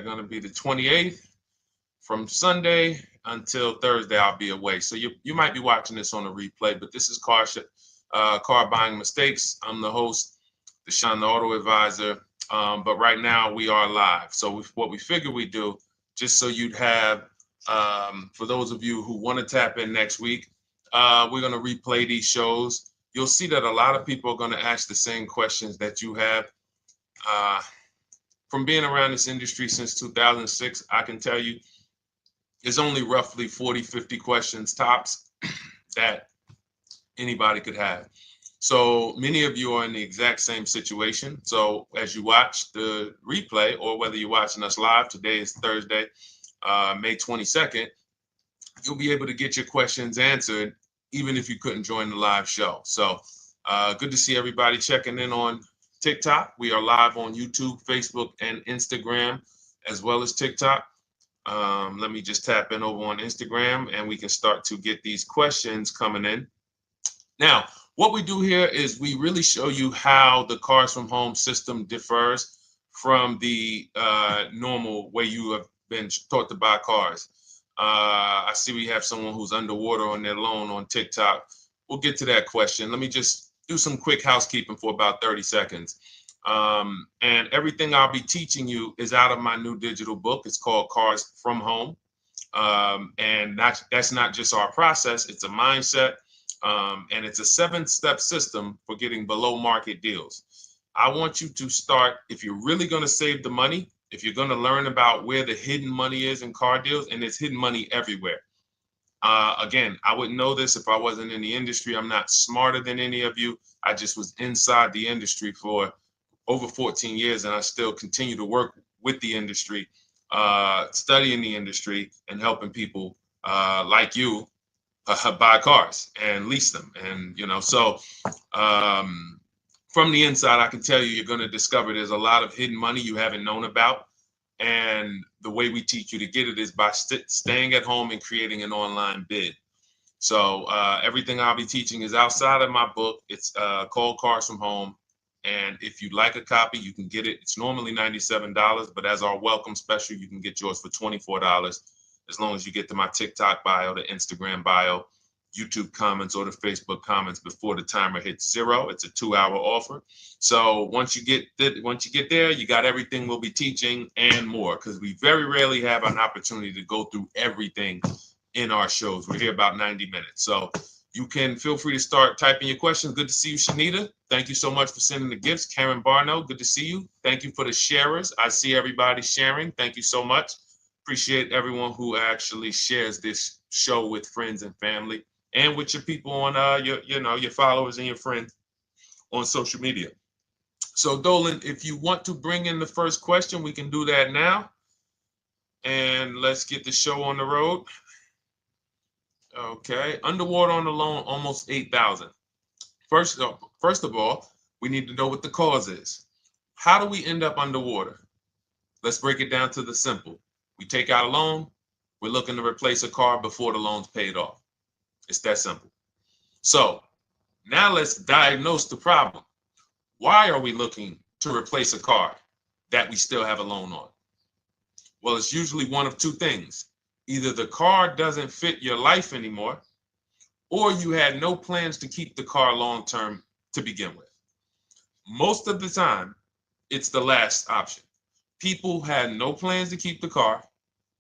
going to be the 28th. From Sunday until Thursday, I'll be away. So you might be watching this on a replay, but this is Car Buying Mistakes. I'm the host, Deshone the Auto Advisor. But right now we are live. So what we figured we'd do, just so you'd have, for those of you who want to tap in next week, we're going to replay these shows. You'll see that a lot of people are going to ask the same questions that you have. From being around this industry since 2006, I can tell you, there's only roughly 40, 50 questions tops that anybody could have. So many of you are in the exact same situation. So as you watch the replay, or whether you're watching us live, today is Thursday, May 22nd, you'll be able to get your questions answered, even if you couldn't join the live show. So good to see everybody checking in on TikTok. We are live on YouTube, Facebook, and Instagram, as well as TikTok. Let me just tap in over on Instagram and we can start to get these questions coming in. Now, what we do here is we really show you how the Cars from Home system differs from the normal way you have been taught to buy cars. I see we have someone who's underwater on their loan on TikTok. We'll get to that question. Let me just do some quick housekeeping for about 30 seconds. And everything I'll be teaching you is out of my new digital book. It's called Cars from Home. And that's not just our process, it's a mindset. And it's a 7-step system for getting below market deals. I want you to start, if you're really going to save the money, if you're going to learn about where the hidden money is in car deals, and there's hidden money everywhere. Again, I wouldn't know this if I wasn't in the industry. I'm not smarter than any of you. I just was inside the industry for over 14 years, and I still continue to work with the industry, studying the industry and helping people like you buy cars and lease them. And, so from the inside, I can tell you, you're going to discover there's a lot of hidden money you haven't known about. And the way we teach you to get it is by staying at home and creating an online bid. So everything I'll be teaching is outside of my book. It's called Cars from Home. And if you'd like a copy, you can get it. It's normally $97, but as our welcome special, you can get yours for $24, as long as you get to my TikTok bio, the Instagram bio, YouTube comments, or the Facebook comments before the timer hits 0. It's a 2-hour offer. So once you get there, you got everything we'll be teaching and more, because we very rarely have an opportunity to go through everything in our shows. We're here about 90 minutes. So you can feel free to start typing your questions. Good to see you, Shanita. Thank you so much for sending the gifts. Karen Barno, good to see you. Thank you for the sharers. I see everybody sharing. Thank you so much. Appreciate everyone who actually shares this show with friends and family, and with your people on your followers and your friends on social media. So Dolan, if you want to bring in the first question, we can do that now. And let's get the show on the road. Okay, underwater on the loan, almost 8,000. First of all, we need to know what the cause is. How do we end up underwater? Let's break it down to the simple. We take out a loan, we're looking to replace a car before the loan's paid off. It's that simple. So now let's diagnose the problem. Why are we looking to replace a car that we still have a loan on? Well, it's usually one of two things. Either the car doesn't fit your life anymore, or you had no plans to keep the car long-term to begin with. Most of the time, it's the last option. People had no plans to keep the car,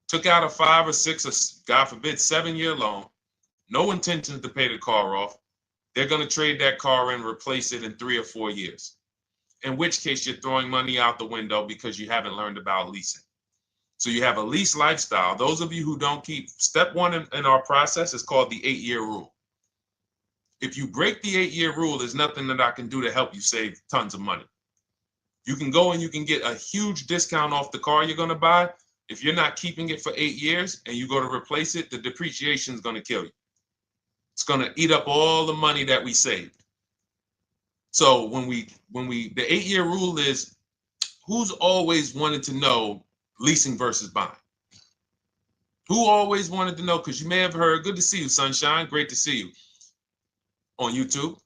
took out a 5 or 6 or God forbid 7-year loan, no intentions to pay the car off. They're going to trade that car in, replace it in 3 or 4 years. In which case you're throwing money out the window because you haven't learned about leasing. So you have a lease lifestyle. Those of you who don't keep, step 1 in our process is called the 8-year rule. If you break the 8-year rule, there's nothing that I can do to help you save tons of money. You can go and you can get a huge discount off the car you're going to buy. If you're not keeping it for 8 years and you go to replace it, the depreciation is going to kill you. It's going to eat up all the money that we saved. So the 8-year rule is, who's always wanted to know leasing versus buying? Who always wanted to know? Because you may have heard, good to see you, Sunshine. Great to see you on YouTube.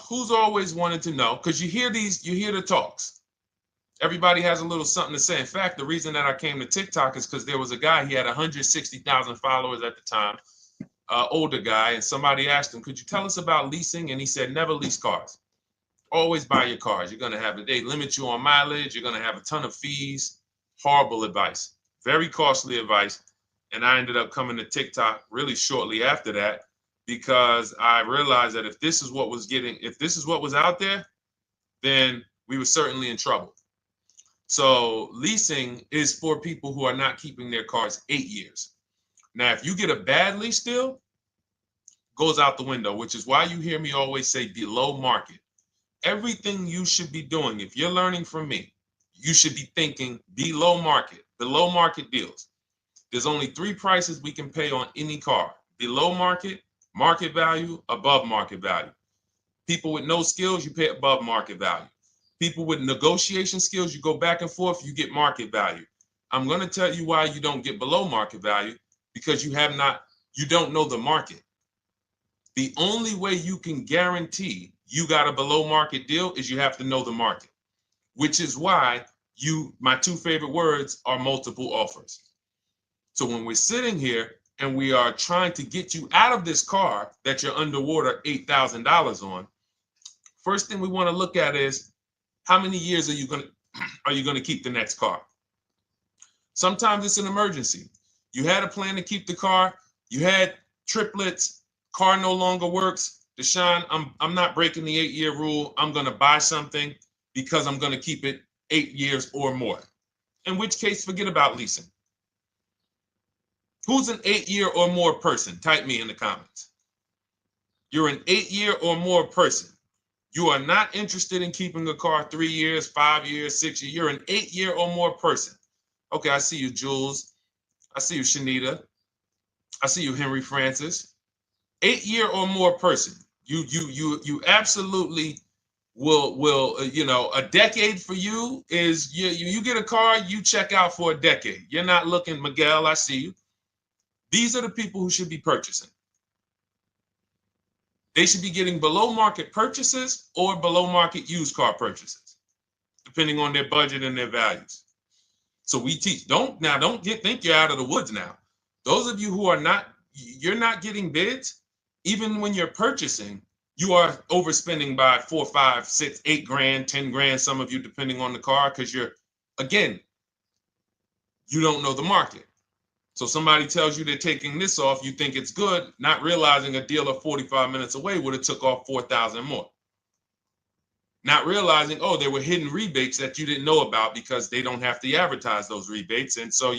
Who's always wanted to know? Because you hear the talks. Everybody has a little something to say. In fact, the reason that I came to TikTok is because there was a guy, he had 160,000 followers at the time, older guy, and somebody asked him, could you tell us about leasing? And he said, never lease cars. Always buy your cars. You're going to have they limit you on mileage. You're going to have a ton of fees. Horrible advice. Very costly advice. And I ended up coming to TikTok really shortly after that because I realized that if this is what was out there, then we were certainly in trouble. So leasing is for people who are not keeping their cars 8 years. Now, if you get a bad lease deal, goes out the window, which is why you hear me always say below market. Everything you should be doing, if you're learning from me, you should be thinking below market deals. There's only 3 prices we can pay on any car: below market, market value, above market value. People with no skills, you pay above market value. People with negotiation skills, you go back and forth, you get market value. I'm going to tell you why you don't get below market value, because you don't know the market. The only way you can guarantee you got a below market deal is you have to know the market, which is why my 2 favorite words are multiple offers. So when we're sitting here and we are trying to get you out of this car that you're underwater $8,000 on, first thing we want to look at is how many years are you going to keep the next car? Sometimes it's an emergency. You had a plan to keep the car, you had triplets, car no longer works. Deshone, I'm not breaking the 8-year rule. I'm going to buy something because I'm going to keep it 8 years or more. In which case, forget about leasing. Who's an 8-year or more person? Type me in the comments. You're an 8-year or more person. You are not interested in keeping a car 3 years, 5 years, 6 years. You're an 8-year or more person. Okay, I see you, Jules. I see you, Shanita. I see you, Henry Francis. 8-year or more person. You absolutely will a decade for you is you get a car, you check out for a decade. You're not looking, Miguel, I see you. These are the people who should be purchasing. They should be getting below market purchases or below market used car purchases, depending on their budget and their values. So we teach, think you're out of the woods now. Those of you who you're not getting bids, even when you're purchasing, you are overspending by 4, 5, 6, 8 grand, 10 grand, some of you, depending on the car, because you don't know the market. So somebody tells you they're taking this off, you think it's good, not realizing a dealer 45 minutes away would have took off 4,000 more. Not realizing, there were hidden rebates that you didn't know about because they don't have to advertise those rebates. And so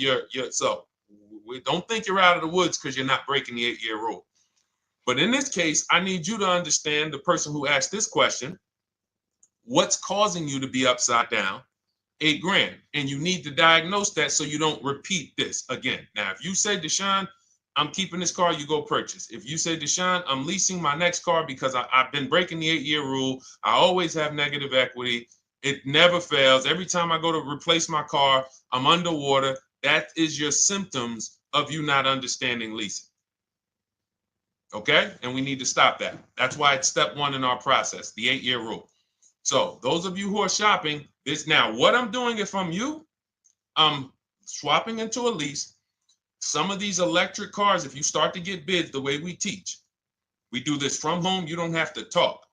we don't think you're out of the woods because you're not breaking the 8-year rule. But in this case, I need you to understand, the person who asked this question, what's causing you to be upside down 8 grand? And you need to diagnose that so you don't repeat this again. Now, if you say, Deshone, I'm keeping this car, you go purchase. If you say, Deshone, I'm leasing my next car because I've been breaking the 8-year rule, I always have negative equity, it never fails. Every time I go to replace my car, I'm underwater. That is your symptoms of you not understanding leasing. Okay? And we need to stop that. That's why it's step 1 in our process, the 8-year rule. So those of you who are shopping this now, what I'm doing, if I'm you, I'm swapping into a lease. Some of these electric cars, if you start to get bids the way we teach, we do this from home. You don't have to talk.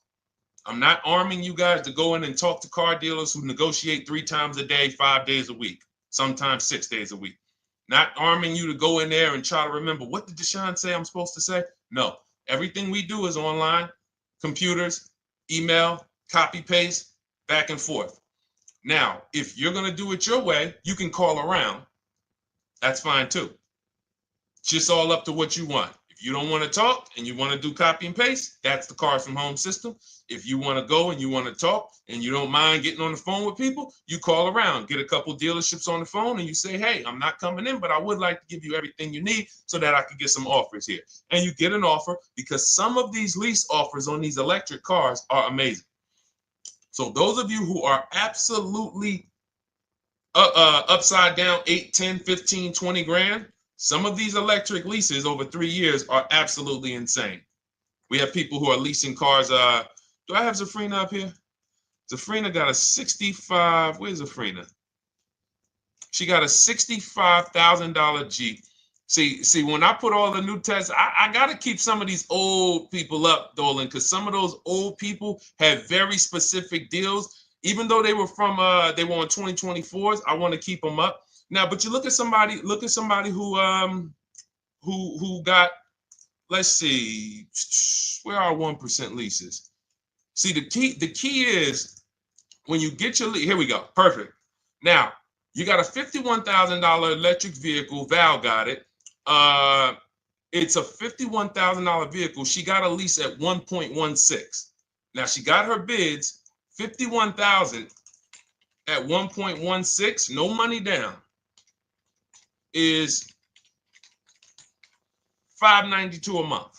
I'm not arming you guys to go in and talk to car dealers who negotiate 3 times a day, 5 days a week, sometimes 6 days a week. Not arming you to go in there and try to remember, what did Deshone say I'm supposed to say? No, everything we do is online, computers, email, copy, paste, back and forth. Now, if you're going to do it your way, you can call around. That's fine too. It's just all up to what you want. If you don't want to talk and you want to do copy and paste, that's the Cars from Home system. If you want to go and you want to talk and you don't mind getting on the phone with people, you call around, get a couple dealerships on the phone, and you say, hey, I'm not coming in, but I would like to give you everything you need so that I can get some offers here. And you get an offer, because some of these lease offers on these electric cars are amazing. So those of you who are absolutely upside down 8, 10, 15, 20 grand, some of these electric leases over 3 years are absolutely insane. We have people who are leasing cars. Do I have Zafrina up here? Zafrina got a 65. Where's Zafrina? She got a $65,000 Jeep. See, when I put all the new tests, I got to keep some of these old people up, Dolan, because some of those old people have very specific deals. Even though they were on 2024s, I want to keep them up. Now, but you look at somebody who got, let's see, where are 1% leases? See, the key is when you get your lease, here we go, perfect. Now, you got a $51,000 electric vehicle, Val got it. It's a $51,000 vehicle. She got a lease at 1.16. Now she got her bids, 51,000 at 1.16, no money down, is $592 a month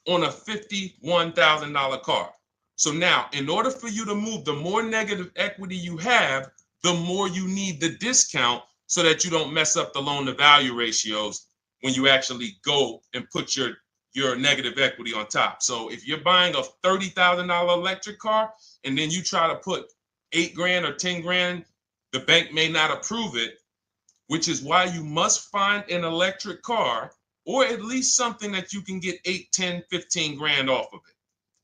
on a $51,000 car. So now, in order for you to move, the more negative equity you have, the more you need the discount so that you don't mess up the loan to value ratios when you actually go and put your negative equity on top. So if you're buying a $30,000 electric car and then you try to put $8,000 or $10,000, the bank may not approve it, which is why you must find an electric car or at least something that you can get 8, 10, 15 grand off of it.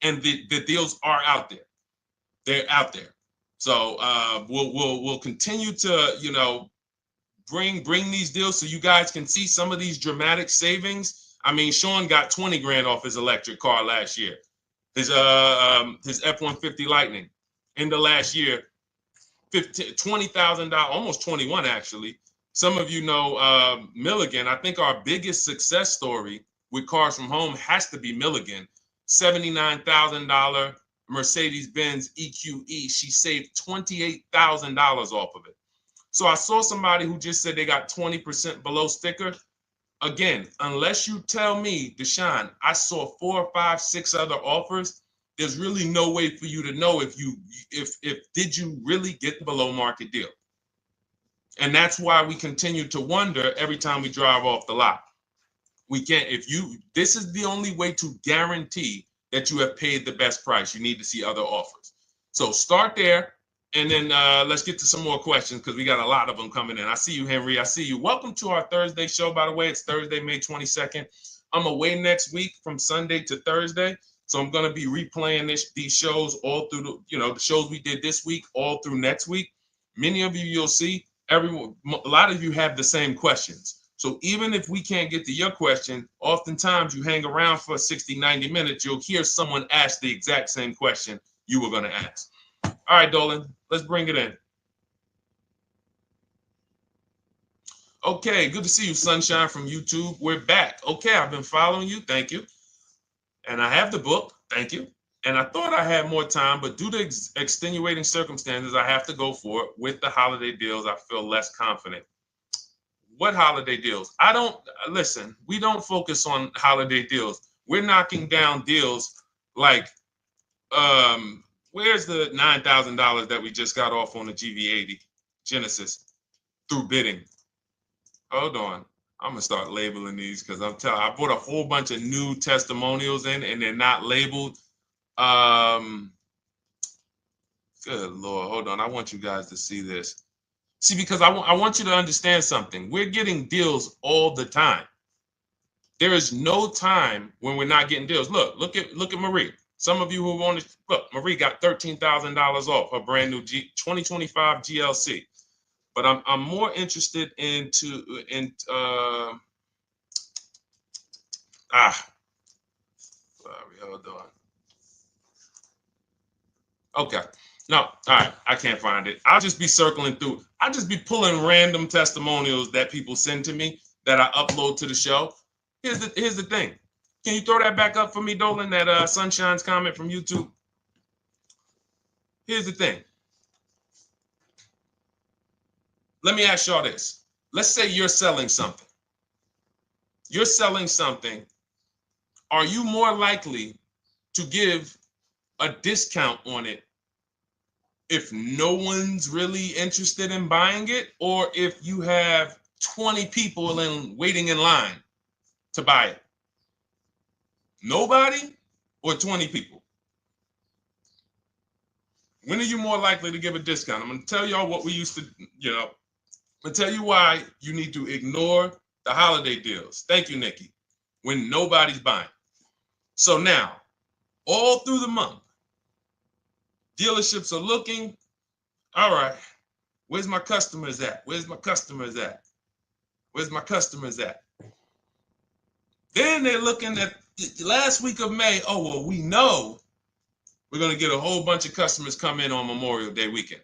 And the deals are out there. They're out there. So we'll continue to, bring these deals so you guys can see some of these dramatic savings. I mean, Sean got 20 grand off his electric car last year. His F-150 Lightning in the last year, $20,000, almost 21 actually. Some of you know Milligan. I think our biggest success story with Cars from Home has to be Milligan. $79,000 Mercedes-Benz EQE. She saved $28,000 off of it. So I saw somebody who just said they got 20% below sticker. Again, unless you tell me, Deshone, I saw 4, 5, 6 other offers, there's really no way for you to know if did you really get the below market deal. And that's why we continue to wonder every time we drive off the lot. We can't, this is the only way to guarantee that you have paid the best price. You need to see other offers. So start there. And then let's get to some more questions because we got a lot of them coming in. I see you, Henry. I see you. Welcome to our Thursday show, by the way. It's Thursday, May 22nd. I'm away next week from Sunday to Thursday. So I'm going to be replaying these shows all through, the shows we did this week, all through next week. Many of you, you'll see, a lot of you have the same questions. So even if we can't get to your question, oftentimes you hang around for 60, 90 minutes, you'll hear someone ask the exact same question you were going to ask. All right, Dolan, let's bring it in. Okay, good to see you, Sunshine from YouTube. We're back. Okay, I've been following you. Thank you. And I have the book. Thank you. And I thought I had more time, but due to extenuating circumstances, I have to go for it. With the holiday deals, I feel less confident. What holiday deals? Listen, we don't focus on holiday deals. We're knocking down deals like, where's the $9,000 that we just got off on the GV80 Genesis through bidding? Hold on. I'm going to start labeling these because I bought a whole bunch of new testimonials in and they're not labeled. Good Lord. Hold on. I want you guys to see this. See, because I want you to understand something. We're getting deals all the time. There is no time when we're not getting deals. Look at Marie. Some of you who want to look, Marie got $13,000 off her brand new 2025 GLC. But I'm more interested sorry, hold on. Okay. No, all right, I can't find it. I'll just be circling through. I'll just be pulling random testimonials that people send to me that I upload to the show. Here's the thing. Can you throw that back up for me, Dolan, that Sunshine's comment from YouTube? Here's the thing. Let me ask y'all this. Let's say you're selling something. You're selling something. Are you more likely to give a discount on it if no one's really interested in buying it, or if you have 20 people waiting in line to buy it? Nobody or 20 people? When are you more likely to give a discount? I'm going to tell y'all what we used to, I'm going to tell you why you need to ignore the holiday deals. Thank you, Nikki. When nobody's buying. So now, all through the month, dealerships are looking, all right, where's my customers at? Where's my customers at? Where's my customers at? Then they're looking at the last week of May. Oh, well, we know we're going to get a whole bunch of customers come in on Memorial Day weekend.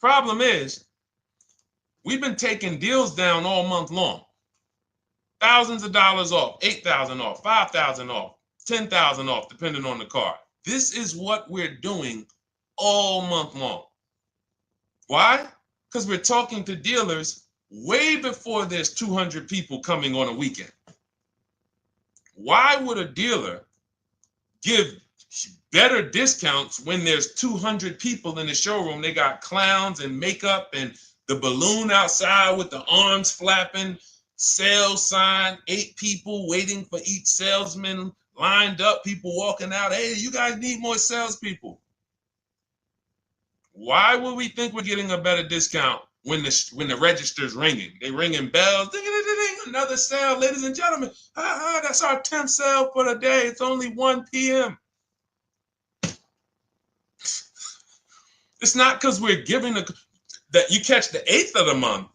Problem is, we've been taking deals down all month long. Thousands of dollars off, 8,000 off, 5,000 off, 10,000 off, depending on the car. This is what we're doing all month long. Why? Because we're talking to dealers way before there's 200 people coming on a weekend. Why would a dealer give better discounts when there's 200 people in the showroom? They got clowns and makeup and the balloon outside with the arms flapping, sales sign, 8 people waiting for each salesman lined up, people walking out. Hey, you guys need more salespeople. Why would we think we're getting a better discount when the register's ringing? They ringing bells, ding, ding, ding, ding, another sale, ladies and gentlemen. That's our 10th sale for the day. It's only 1 p.m. It's not because we're giving that you catch the 8th of the month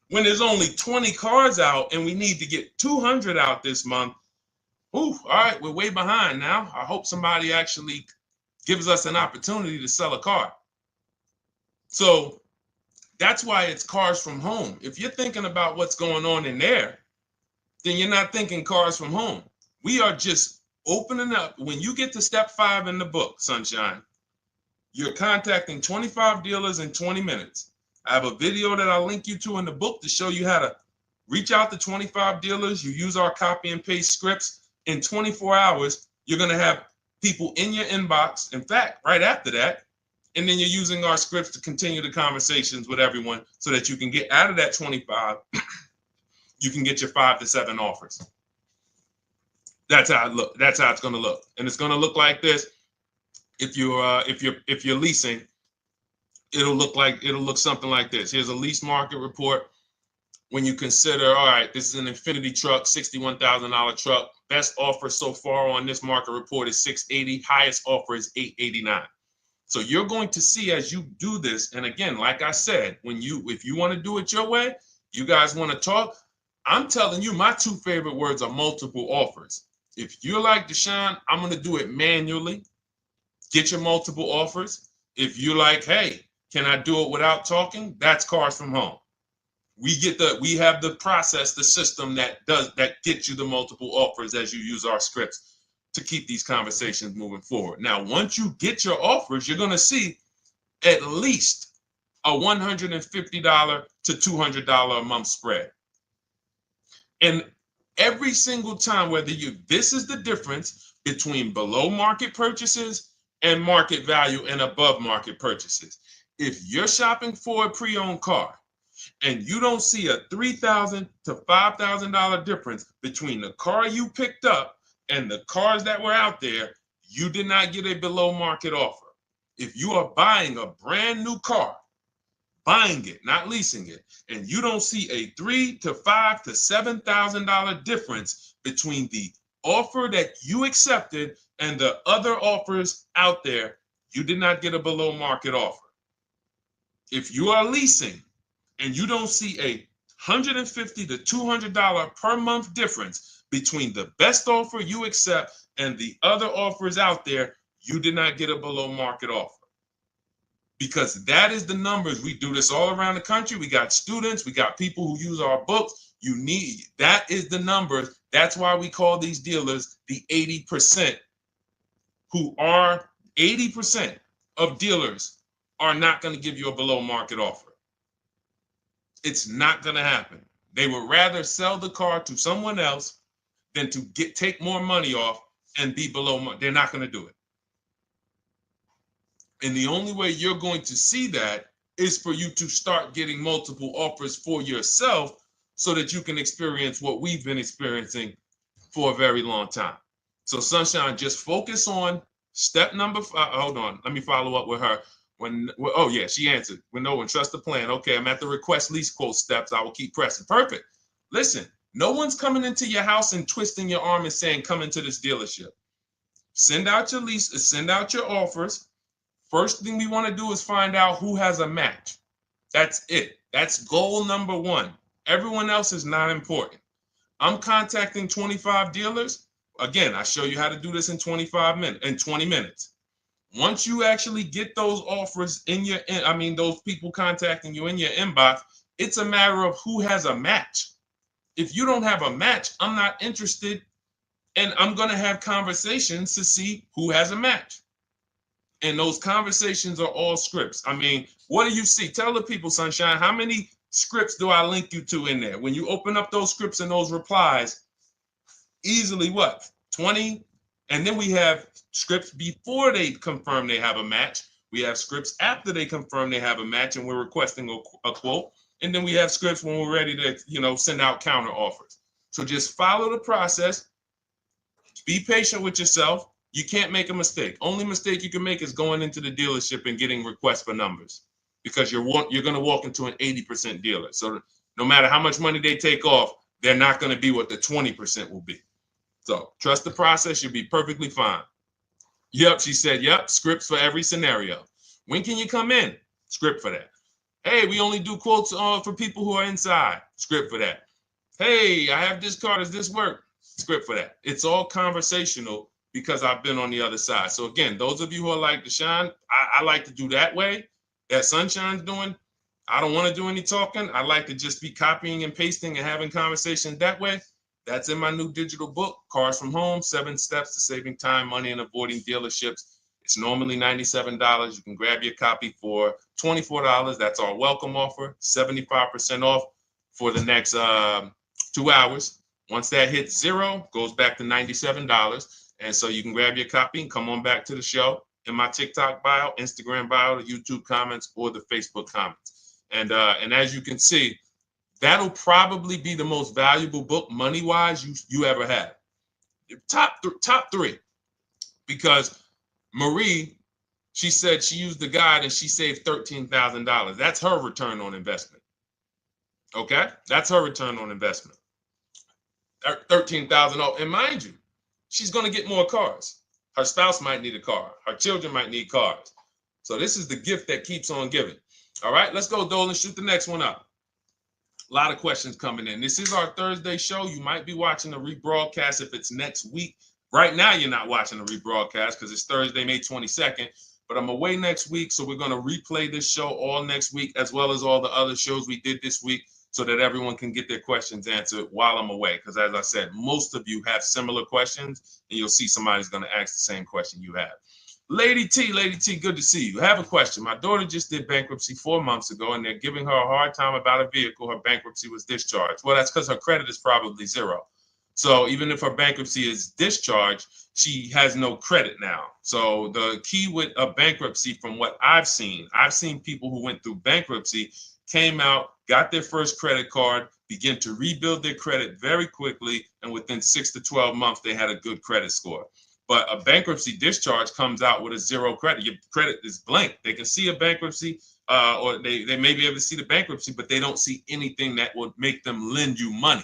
when there's only 20 cars out and we need to get 200 out this month. Ooh, all right, we're way behind now. I hope somebody actually gives us an opportunity to sell a car. So that's why it's cars from home. If you're thinking about what's going on in there, then you're not thinking cars from home. We are just opening up. When you get to step 5 in the book, Sunshine, you're contacting 25 dealers in 20 minutes. I have a video that I'll link you to in the book to show you how to reach out to 25 dealers. You use our copy and paste scripts. In 24 hours, you're going to have people in your inbox. In fact, right after that, and then you're using our scripts to continue the conversations with everyone so that you can get out of that 25, you can get your 5 to 7 offers. That's how it look. That's how it's going to look. And it's going to look like this. If you're leasing, it'll look something like this. Here's a lease market report. When you consider, all right, this is an Infinity truck, $61,000 truck. Best offer so far on this market report is $680. Highest offer is $889. So you're going to see as you do this, and again, like I said, if you want to do it your way, you guys want to talk, I'm telling you, my 2 favorite words are multiple offers. If you're like Deshone, I'm going to do it manually. Get your multiple offers. If you're like, hey, can I do it without talking? That's cars from home. We have the process, the system that gets you the multiple offers as you use our scripts to keep these conversations moving forward. Now, once you get your offers, you're going to see at least a $150 to $200 a month spread. And every single time, this is the difference between below market purchases and market value and above market purchases. If you're shopping for a pre-owned car and you don't see a $3,000 to $5,000 difference between the car you picked up and the cars that were out there, you did not get a below market offer. If you are buying a brand new car, buying it, not leasing it, and you don't see a $3,000 to $5,000 to $7,000 difference between the offer that you accepted and the other offers out there, you did not get a below market offer. If you are leasing and you don't see a $150 to $200 per month difference between the best offer you accept and the other offers out there, you did not get a below market offer. Because that is the numbers. We do this all around the country. We got students, we got people who use our books. That is the numbers. That's why we call these dealers the 80%, who are 80% of dealers are not going to give you a below market offer. It's not going to happen. They would rather sell the car to someone else than to take more money off and be below market. They're not going to do it. And the only way you're going to see that is for you to start getting multiple offers for yourself so that you can experience what we've been experiencing for a very long time. So Sunshine, just focus on Step number 5. Hold on. Let me follow up with her. Oh yeah, she answered. When trust the plan. Okay, I'm at the request lease quote steps. I will keep pressing. Perfect. Listen, no one's coming into your house and twisting your arm and saying, come into this dealership. Send out your lease, send out your offers. First thing we want to do is find out who has a match. That's it. That's goal number 1. Everyone else is not important. I'm contacting 25 dealers. Again, I show you how to do this in 20 minutes. Once you actually get those offers those people contacting you in your inbox, it's a matter of who has a match. If you don't have a match, I'm not interested, and I'm going to have conversations to see who has a match. And those conversations are all scripts. I mean, what do you see? Tell the people, Sunshine, how many scripts do I link you to in there? When you open up those scripts and those replies, easily what? 20? And then we have scripts before they confirm they have a match. We have scripts after they confirm they have a match and we're requesting a quote. And then we have scripts when we're ready to, send out counter offers. So just follow the process. Be patient with yourself. You can't make a mistake. Only mistake you can make is going into the dealership and getting requests for numbers, because you're going to walk into an 80% dealer. So no matter how much money they take off, they're not going to be what the 20% will be. So trust the process. You'll be perfectly fine. Yep, she said, yep, scripts for every scenario. When can you come in? Script for that. Hey, we only do quotes for people who are inside. Script for that. Hey, I have this car. Does this work? Script for that. It's all conversational because I've been on the other side. So again, those of you who are like Deshone, I like to do that way, that Sunshine's doing. I don't want to do any talking. I like to just be copying and pasting and having conversations that way. That's in my new digital book, Cars from Home, 7 Steps to Saving Time, Money, and Avoiding Dealerships. It's normally $97. You can grab your copy for $24. That's our welcome offer, 75% off for the next 2 hours. Once that hits 0, goes back to $97. And so you can grab your copy and come on back to the show in my TikTok bio, Instagram bio, the YouTube comments, or the Facebook comments. And as you can see, that'll probably be the most valuable book money-wise you ever had. Top 3. Because Marie, she said she used the guide and she saved $13,000. That's her return on investment. Okay? That's her return on investment. $13,000. And mind you, she's going to get more cars. Her spouse might need a car. Her children might need cars. So this is the gift that keeps on giving. All right, let's go, Dolan. Shoot the next one up. A lot of questions coming in. This is our Thursday show. You might be watching the rebroadcast if it's next week. Right now, you're not watching the rebroadcast because it's Thursday, May 22nd. But I'm away next week, so we're going to replay this show all next week, as well as all the other shows we did this week, so that everyone can get their questions answered while I'm away. Because as I said, most of you have similar questions, and you'll see somebody's going to ask the same question you have. Lady T, good to see you. I have a question. My daughter just did bankruptcy 4 months ago, and they're giving her a hard time about a vehicle. Her bankruptcy was discharged. Well, that's because her credit is probably 0. So even if her bankruptcy is discharged, she has no credit now. So the key with a bankruptcy, from what I've seen people who went through bankruptcy, came out, got their first credit card, began to rebuild their credit very quickly, and within 6 to 12 months, they had a good credit score. But a bankruptcy discharge comes out with a 0 credit. Your credit is blank. They can see a bankruptcy, or they may be able to see the bankruptcy, but they don't see anything that would make them lend you money.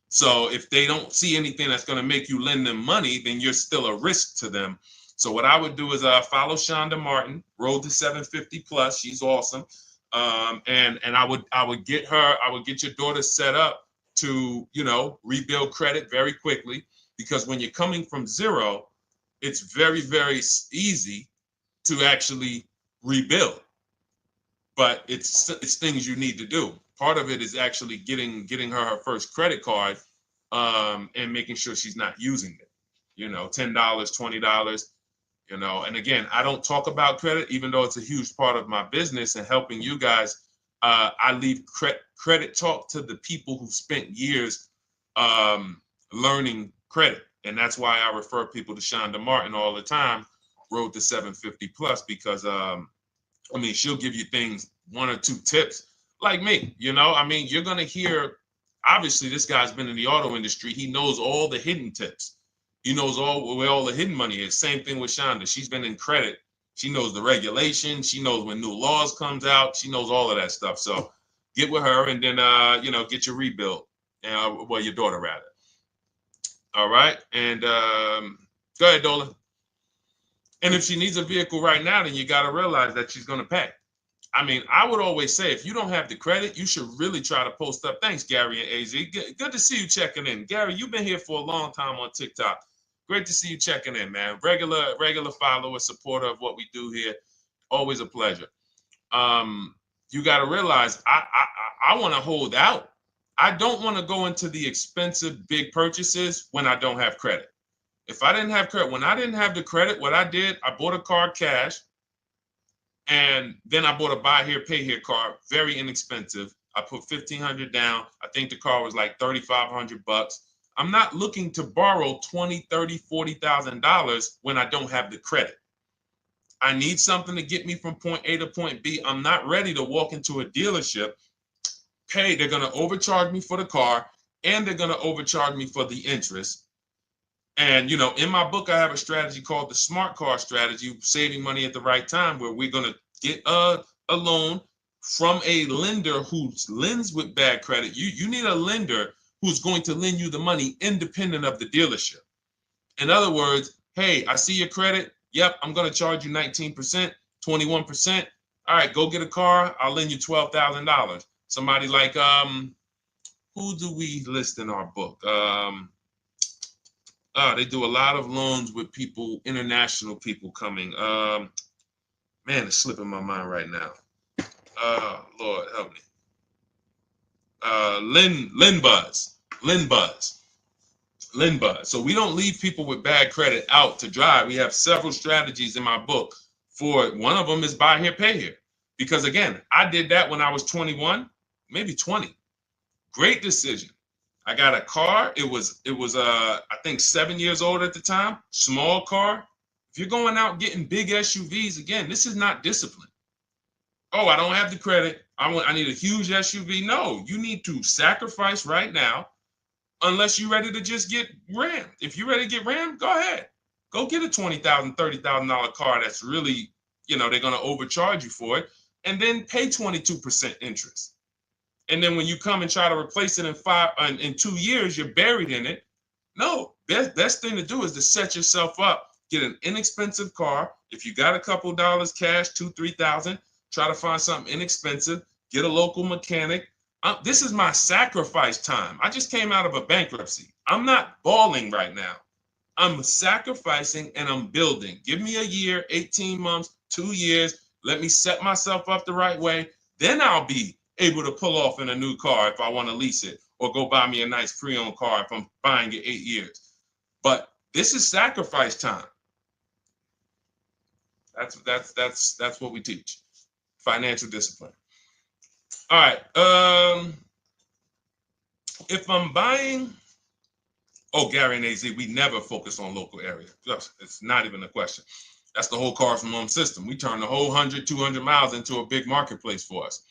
So if they don't see anything that's going to make you lend them money, then you're still a risk to them. So what I would do is follow Shonda Martin, Road to 750 Plus. She's awesome. And I would get your daughter set up to, rebuild credit very quickly, because when you're coming from 0, it's very, very easy to actually rebuild. But it's things you need to do. Part of it is actually getting her first credit card, and making sure she's not using it. $10, $20. And again, I don't talk about credit, even though it's a huge part of my business and helping you guys. I leave credit talk to the people who spent years learning credit. And that's why I refer people to Shonda Martin all the time, Road to 750 Plus, because she'll give you things, 1 or 2 tips, like me. You're going to hear, obviously, this guy's been in the auto industry. He knows all the hidden tips. He knows where all the hidden money is. Same thing with Shonda. She's been in credit. She knows the regulation. She knows when new laws comes out. She knows all of that stuff. So get with her and then, get your rebuild. Well, your daughter rather. All right. And go ahead, Dolan. And if she needs a vehicle right now, then you got to realize that she's going to pay. I mean, I would always say if you don't have the credit, you should really try to post up. Thanks, Gary and AZ. Good to see you checking in. Gary, you've been here for a long time on TikTok. Great to see you checking in, man. Regular follower, supporter of what we do here. Always a pleasure. You got to realize I want to hold out. I don't want to go into the expensive big purchases when I don't have credit. If I didn't have credit, when I didn't have the credit, what I did, I bought a car cash, and then I bought a buy here, pay here card, very inexpensive. I put $1,500 down. I think the car was like $3,500. I'm not looking to borrow $20,000, $30,000, $40,000 when I don't have the credit. I need something to get me from point A to point B. I'm not ready to walk into a dealership, pay. They're going to overcharge me for the car, and they're going to overcharge me for the interest. And, in my book, I have a strategy called the smart car strategy, saving money at the right time, where we're going to get a loan from a lender who lends with bad credit. You need a lender who's going to lend you the money independent of the dealership. In other words, hey, I see your credit. Yep, I'm going to charge you 19%, 21%. All right, go get a car. I'll lend you $12,000. Somebody like, who do we list in our book? They do a lot of loans with people, international people coming. Man, it's slipping my mind right now. Lord help me. Lynn Buzz. So we don't leave people with bad credit out to dry. We have several strategies in my book for it. One of them is buy here, pay here. Because again, I did that when I was 21, maybe 20. Great decision. I got a car. It was I think 7 years old at the time. Small car. If you're going out getting big SUVs, again, this is not discipline. Oh, I don't have the credit. I need a huge SUV. No, you need to sacrifice right now, unless you're ready to just get rammed. If you're ready to get rammed, go ahead. Go get a $20,000, $30,000 car that's really, they're going to overcharge you for it, and then pay 22% interest. And then when you come and try to replace it in 2 years, you're buried in it. No, best thing to do is to set yourself up. Get an inexpensive car. If you got a couple dollars cash, $2,000, $3,000, try to find something inexpensive. Get a local mechanic. This is my sacrifice time. I just came out of a bankruptcy. I'm not balling right now. I'm sacrificing and I'm building. Give me a year, 18 months, 2 years. Let me set myself up the right way. Then I'll be able to pull off in a new car if I want to lease it, or go buy me a nice pre-owned car if I'm buying it 8 years. But this is sacrifice time. That's what we teach. Financial discipline. All right. If I'm buying, Gary and AZ, we never focus on local area. It's not even a question. That's the whole car from home system. We turn the whole 100, 200 miles into a big marketplace for us.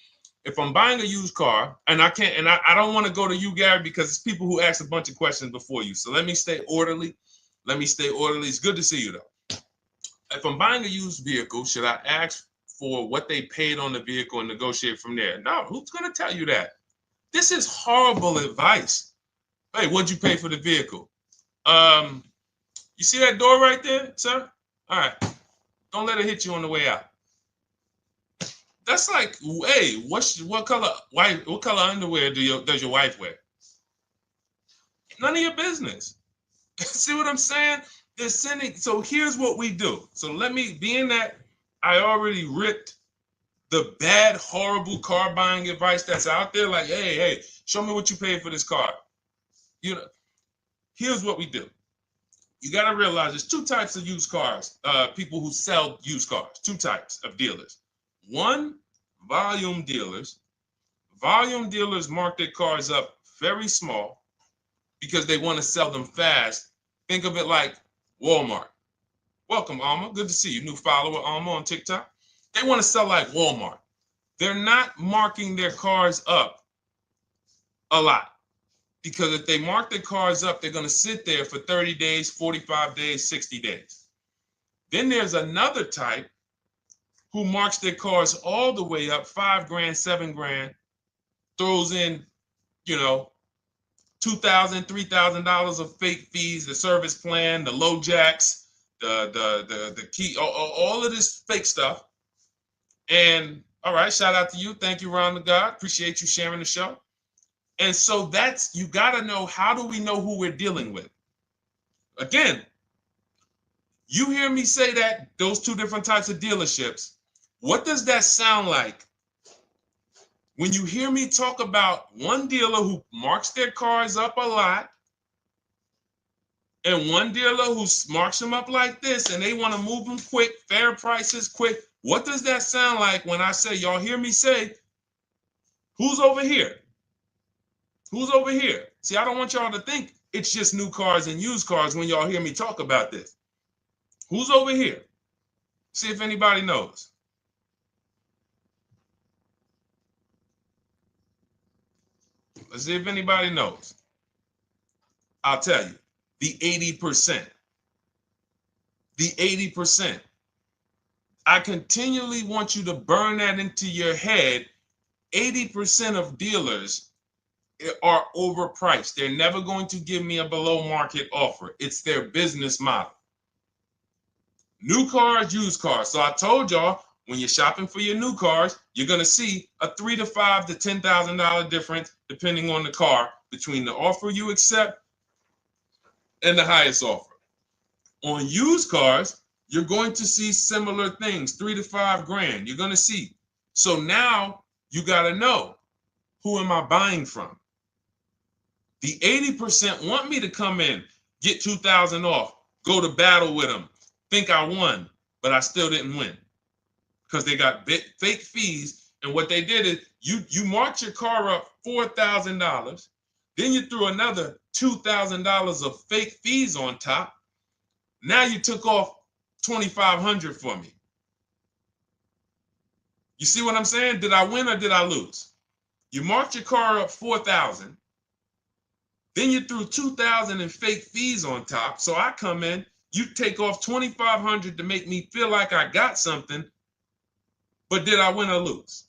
If I'm buying a used car, and I can't, and I don't want to go to you, Gary, because it's people who ask a bunch of questions before you. So let me stay orderly. It's good to see you, though. If I'm buying a used vehicle, should I ask for what they paid on the vehicle and negotiate from there? No, who's going to tell you that? This is horrible advice. Hey, what'd you pay for the vehicle? You see that door right there, sir? All right. Don't let it hit you on the way out. That's like, hey, what color underwear does your wife wear? None of your business. See what I'm saying? They're sending. So here's what we do. So being that I already ripped the bad, horrible car buying advice that's out there, like, hey, show me what you paid for this car. Here's what we do. You got to realize there's two types of used cars, people who sell used cars, two types of dealers. One, volume dealers. Volume dealers mark their cars up very small because they want to sell them fast. Think of it like Walmart. Welcome, Alma. Good to see you. New follower, Alma, on TikTok. They want to sell like Walmart. They're not marking their cars up a lot. Because if they mark their cars up, they're going to sit there for 30 days, 45 days, 60 days. Then there's another type who marks their cars all the way up, 5 grand, 7 grand, throws in, you know, $2,000, $3,000 of fake fees, the service plan, the low jacks, the key, all of this fake stuff. And all right, shout out to you. Thank you, Ron the God. Appreciate you sharing the show. And so that's, you got to know, how do we know who we're dealing with? Again, you hear me say that, those two different types of dealerships. What does that sound like when you hear me talk about one dealer who marks their cars up a lot and one dealer who marks them up like this and they want to move them quick, fair prices, quick? What does that sound like when I say, y'all hear me say, who's over here? Who's over here? See, I don't want y'all to think it's just new cars and used cars when y'all hear me talk about this. Who's over here? See if anybody knows. Let's see if anybody knows. I'll tell you, the 80%. The 80%. I continually want you to burn that into your head. 80% of dealers are overpriced. They're never going to give me a below market offer. It's their business model. New cars, used cars. So I told y'all, when you're shopping for your new cars, you're going to see a $3,000 to $5,000 to $10,000 difference, depending on the car, between the offer you accept and the highest offer. On used cars, you're going to see similar things, 3 to 5 grand. You're going to see. So now you got to know, who am I buying from? The 80% want me to come in, get 2,000 off, go to battle with them, think I won, but I still didn't win because they got fake fees. And what they did is you marked your car up $4,000, then you threw another $2,000 of fake fees on top. Now you took off $2,500 for me. You see what I'm saying? Did I win or did I lose? You marked your car up $4,000. Then you threw $2,000 in fake fees on top. So I come in, you take off $2,500 to make me feel like I got something. But did I win or lose?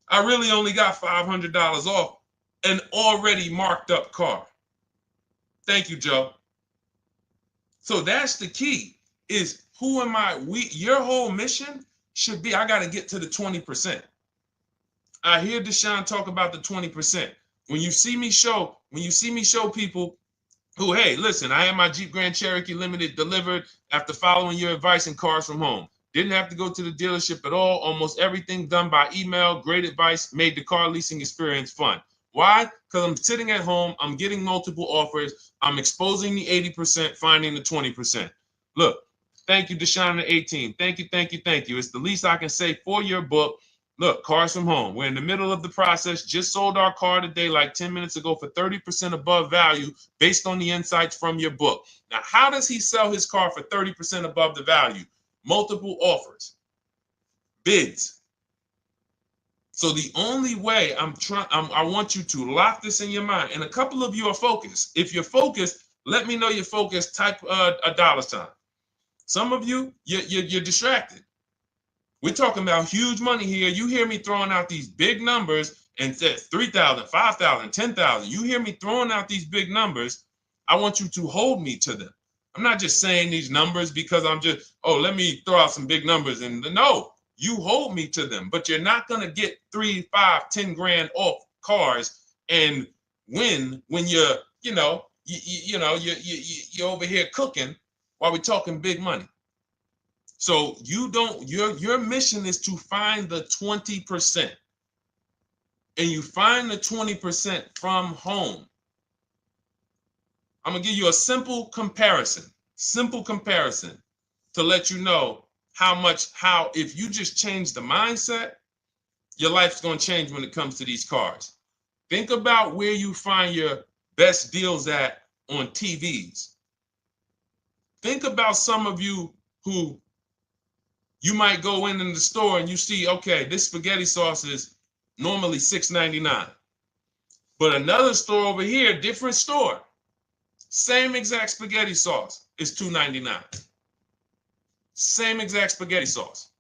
I really only got $500 off an already marked up car. Thank you, Joe. So that's the key, is who am I? Your whole mission should be, I got to get to the 20%. I hear Deshone talk about the 20%. When you see me show people who, hey, listen, I had my Jeep Grand Cherokee Limited delivered after following your advice and cars from home. Didn't have to go to the dealership at all. Almost everything done by email. Great advice. Made the car leasing experience fun. Why? Because I'm sitting at home. I'm getting multiple offers. I'm exposing the 80%, finding the 20%. Look, thank you, Deshone the 18. Thank you, thank you, thank you. It's the least I can say for your book. Look, cars from home. We're in the middle of the process. Just sold our car today, like 10 minutes ago, for 30% above value based on the insights from your book. Now, how does he sell his car for 30% above the value? Multiple offers, bids. So the only way I want you to lock this in your mind. And a couple of you are focused. If you're focused, let me know you're focused. Type a $sign. Some of you, you're distracted. We're talking about huge money here. You hear me throwing out these big numbers and said 3,000, 5,000, 10,000. You hear me throwing out these big numbers. I want you to hold me to them. I'm not just saying these numbers because I'm just, let me throw out some big numbers. And no, you hold me to them, but you're not going to get 3, 5, 10 grand off cars and win when you're over here cooking while we're talking big money. So your mission is to find the 20%. And you find the 20% from home. I'm going to give you a simple comparison to let you know how if you just change the mindset, your life's going to change when it comes to these cars. Think about where you find your best deals at on TVs. Think about some of you who you might go in the store and you see, okay, this spaghetti sauce is normally $6.99. But another store over here, different store, same exact spaghetti sauce is $2.99. Same exact spaghetti sauce.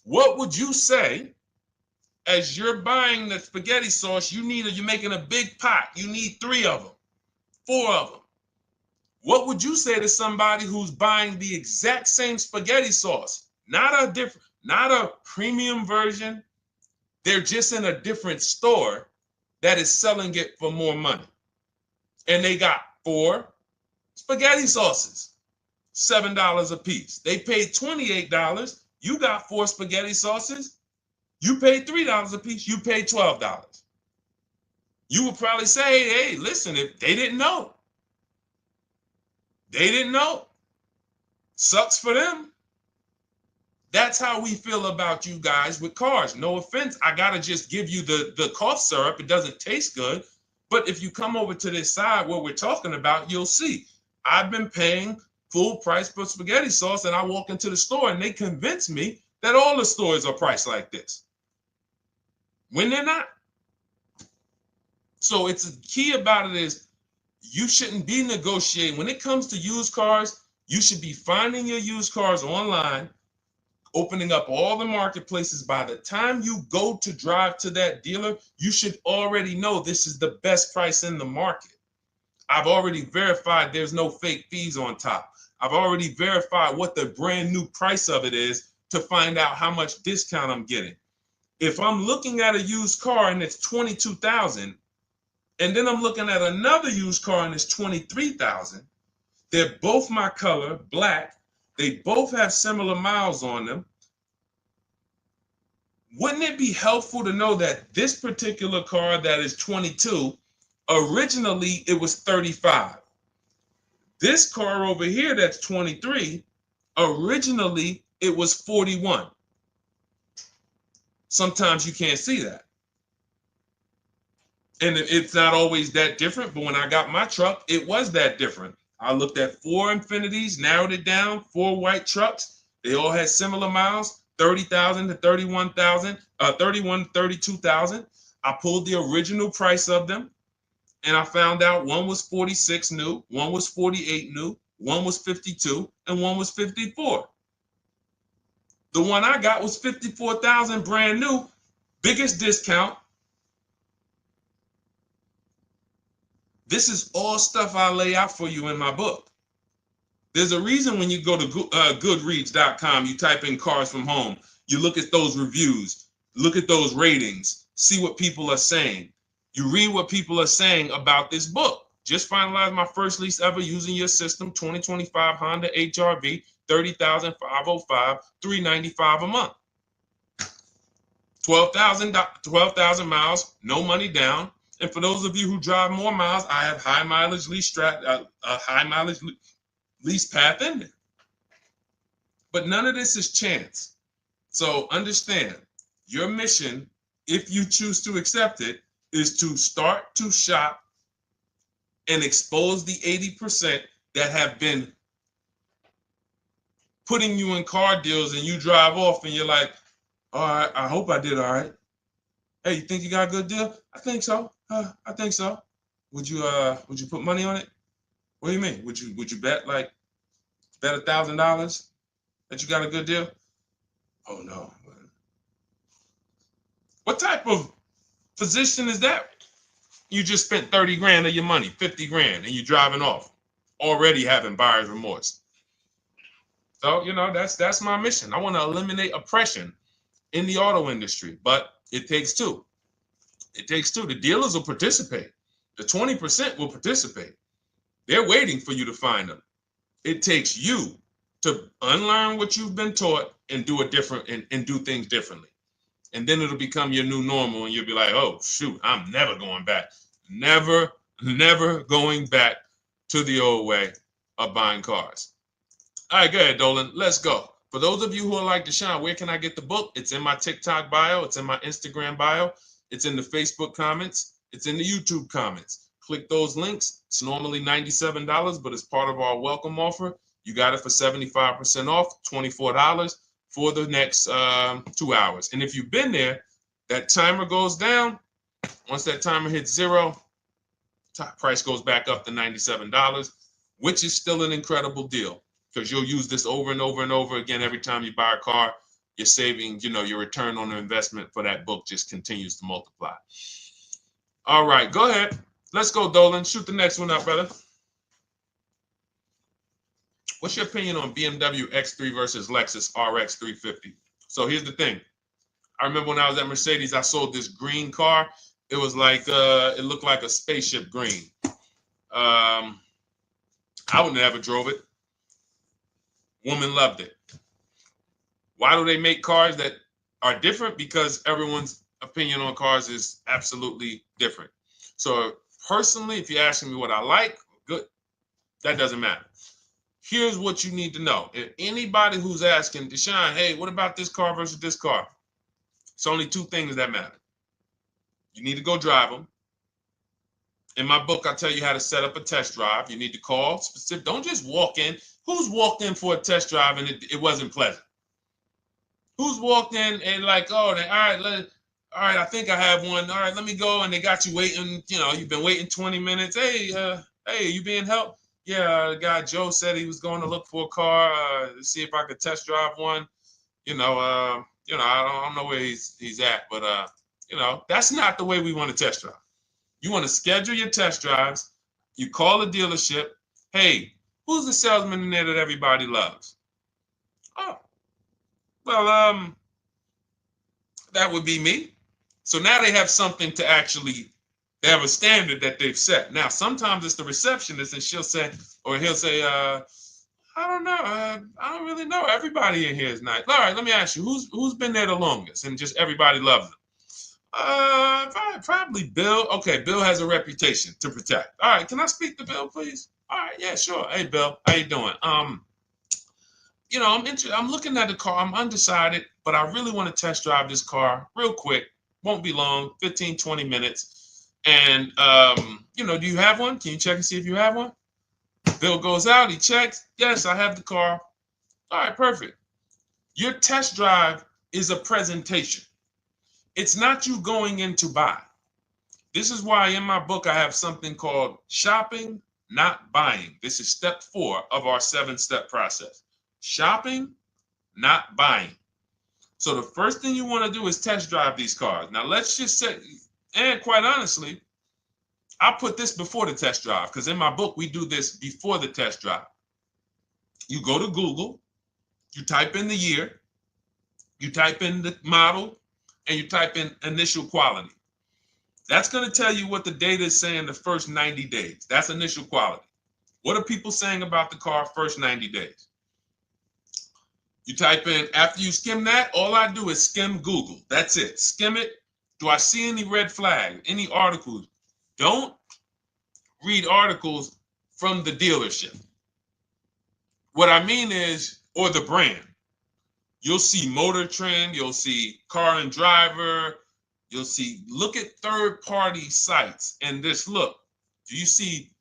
What would you say as you're buying the spaghetti sauce? You're making a big pot. You need 3 of them, 4 of them. What would you say to somebody who's buying the exact same spaghetti sauce? Not a premium version. They're just in a different store that is selling it for more money. And they got 4 spaghetti sauces, $7 a piece. They paid $28. You got 4 spaghetti sauces. You paid $3 a piece. You paid $12. You would probably say, hey, listen, if they didn't know. They didn't know. Sucks for them. That's how we feel about you guys with cars. No offense. I got to just give you the cough syrup. It doesn't taste good. But if you come over to this side where we're talking about, you'll see. I've been paying full price for spaghetti sauce, and I walk into the store and they convince me that all the stores are priced like this, when they're not. So it's the key about it is you shouldn't be negotiating. When it comes to used cars, you should be finding your used cars online, opening up all the marketplaces. By the time you go to drive to that dealer, you should already know this is the best price in the market. I've already verified there's no fake fees on top. I've already verified what the brand new price of it is to find out how much discount I'm getting. If I'm looking at a used car and it's $22,000, and then I'm looking at another used car and it's $23,000, they're both my color, black. They both have similar miles on them. Wouldn't it be helpful to know that this particular car that is 22, originally it was 35. This car over here that's 23, originally it was 41. Sometimes you can't see that. And it's not always that different, but when I got my truck, it was that different. I looked at 4 Infinities, narrowed it down, 4 white trucks. They all had similar miles, 30,000 to 31,000, 31 to 32,000. I pulled the original price of them, and I found out one was 46 new, one was 48 new, one was 52, and one was 54. The one I got was 54,000 brand new, biggest discount. This is all stuff I lay out for you in my book. There's a reason when you go to Goodreads.com, you type in cars from home, you look at those reviews, look at those ratings, see what people are saying. You read what people are saying about this book. Just finalized my first lease ever using your system, 2025 Honda HR-V, 30,505, $395 a month. 12,000 miles, no money down. And for those of you who drive more miles, I have high mileage lease lease path in there. But none of this is chance. So understand, your mission, if you choose to accept it, is to start to shop and expose the 80% that have been putting you in car deals, and you drive off and you're like, all right, I hope I did all right. Hey, you think you got a good deal? I think so. I think so. Would you put money on it? What do you mean? Would you bet $1,000 that you got a good deal? Oh no. What type of position is that? You just spent 30 grand of your money, 50 grand, and you're driving off, already having buyer's remorse. So, that's my mission. I want to eliminate oppression in the auto industry, but it takes two. It takes two. The dealers will participate. The 20% will participate. They're waiting for you to find them. It takes you to unlearn what you've been taught and do it different and do things differently. And then it'll become your new normal, and you'll be like, oh, shoot, I'm never going back. Never going back to the old way of buying cars. All right, go ahead, Dolan. Let's go. For those of you who are like Deshone, where can I get the book? It's in my TikTok bio. It's in my Instagram bio. It's in the Facebook comments. It's in the YouTube comments. Click those links. It's normally $97, but it's part of our welcome offer. You got it for 75% off, $24 for the next 2 hours. And if you've been there, that timer goes down. Once that timer hits 0, top price goes back up to $97, which is still an incredible deal because you'll use this over and over and over again every time you buy a car. You're saving, your return on the investment for that book just continues to multiply. All right, go ahead. Let's go, Dolan. Shoot the next one up, brother. What's your opinion on BMW X3 versus Lexus RX 350? So here's the thing. I remember when I was at Mercedes, I sold this green car. It was like, it looked like a spaceship green. I would never drove it. Woman loved it. Why do they make cars that are different? Because everyone's opinion on cars is absolutely different. So personally, if you're asking me what I like, good, that doesn't matter. Here's what you need to know. If anybody who's asking, Deshone, hey, what about this car versus this car? It's only two things that matter. You need to go drive them. In my book, I tell you how to set up a test drive. You need to call specific. Don't just walk in. Who's walked in for a test drive and it wasn't pleasant? Who's walked in and like, oh, all right, I think I have one. All right, let me go. And they got you waiting. You've been waiting 20 minutes. Hey, you being helped? Yeah, the guy Joe said he was going to look for a car to see if I could test drive one. I don't know where he's at, but that's not the way we want to test drive. You want to schedule your test drives. You call the dealership. Hey, who's the salesman in there that everybody loves? Oh, well, that would be me. So now they have something to actually, they have a standard that they've set. Now, sometimes it's the receptionist and he'll say, I don't know. I don't really know. Everybody in here is nice. All right, let me ask you, who's been there the longest? And just everybody loves them. Probably Bill. Okay, Bill has a reputation to protect. All right, can I speak to Bill, please? All right, yeah, sure. Hey, Bill, how you doing? I'm looking at the car. I'm undecided, but I really want to test drive this car real quick. Won't be long, 15, 20 minutes. And do you have one? Can you check and see if you have one? Bill goes out, he checks. Yes, I have the car. All right, perfect. Your test drive is a presentation. It's not you going in to buy. This is why in my book I have something called shopping, not buying. This is step 4 of our 7-step process. Shopping, not buying. So the first thing you want to do is test drive these cars. Now let's just say, and quite honestly, I put this before the test drive because in my book we do this before the test drive. You go to Google, you type in the year, you type in the model, and you type in initial quality. That's going to tell you what the data is saying the first 90 days. That's initial quality. What are people saying about the car first 90 days? You type in, after you skim that, all I do is skim Google. That's it. Skim it. Do I see any red flags, any articles? Don't read articles from the dealership. What I mean is, or the brand. You'll see Motor Trend, you'll see Car and Driver, look at third-party sites and just look. Do you see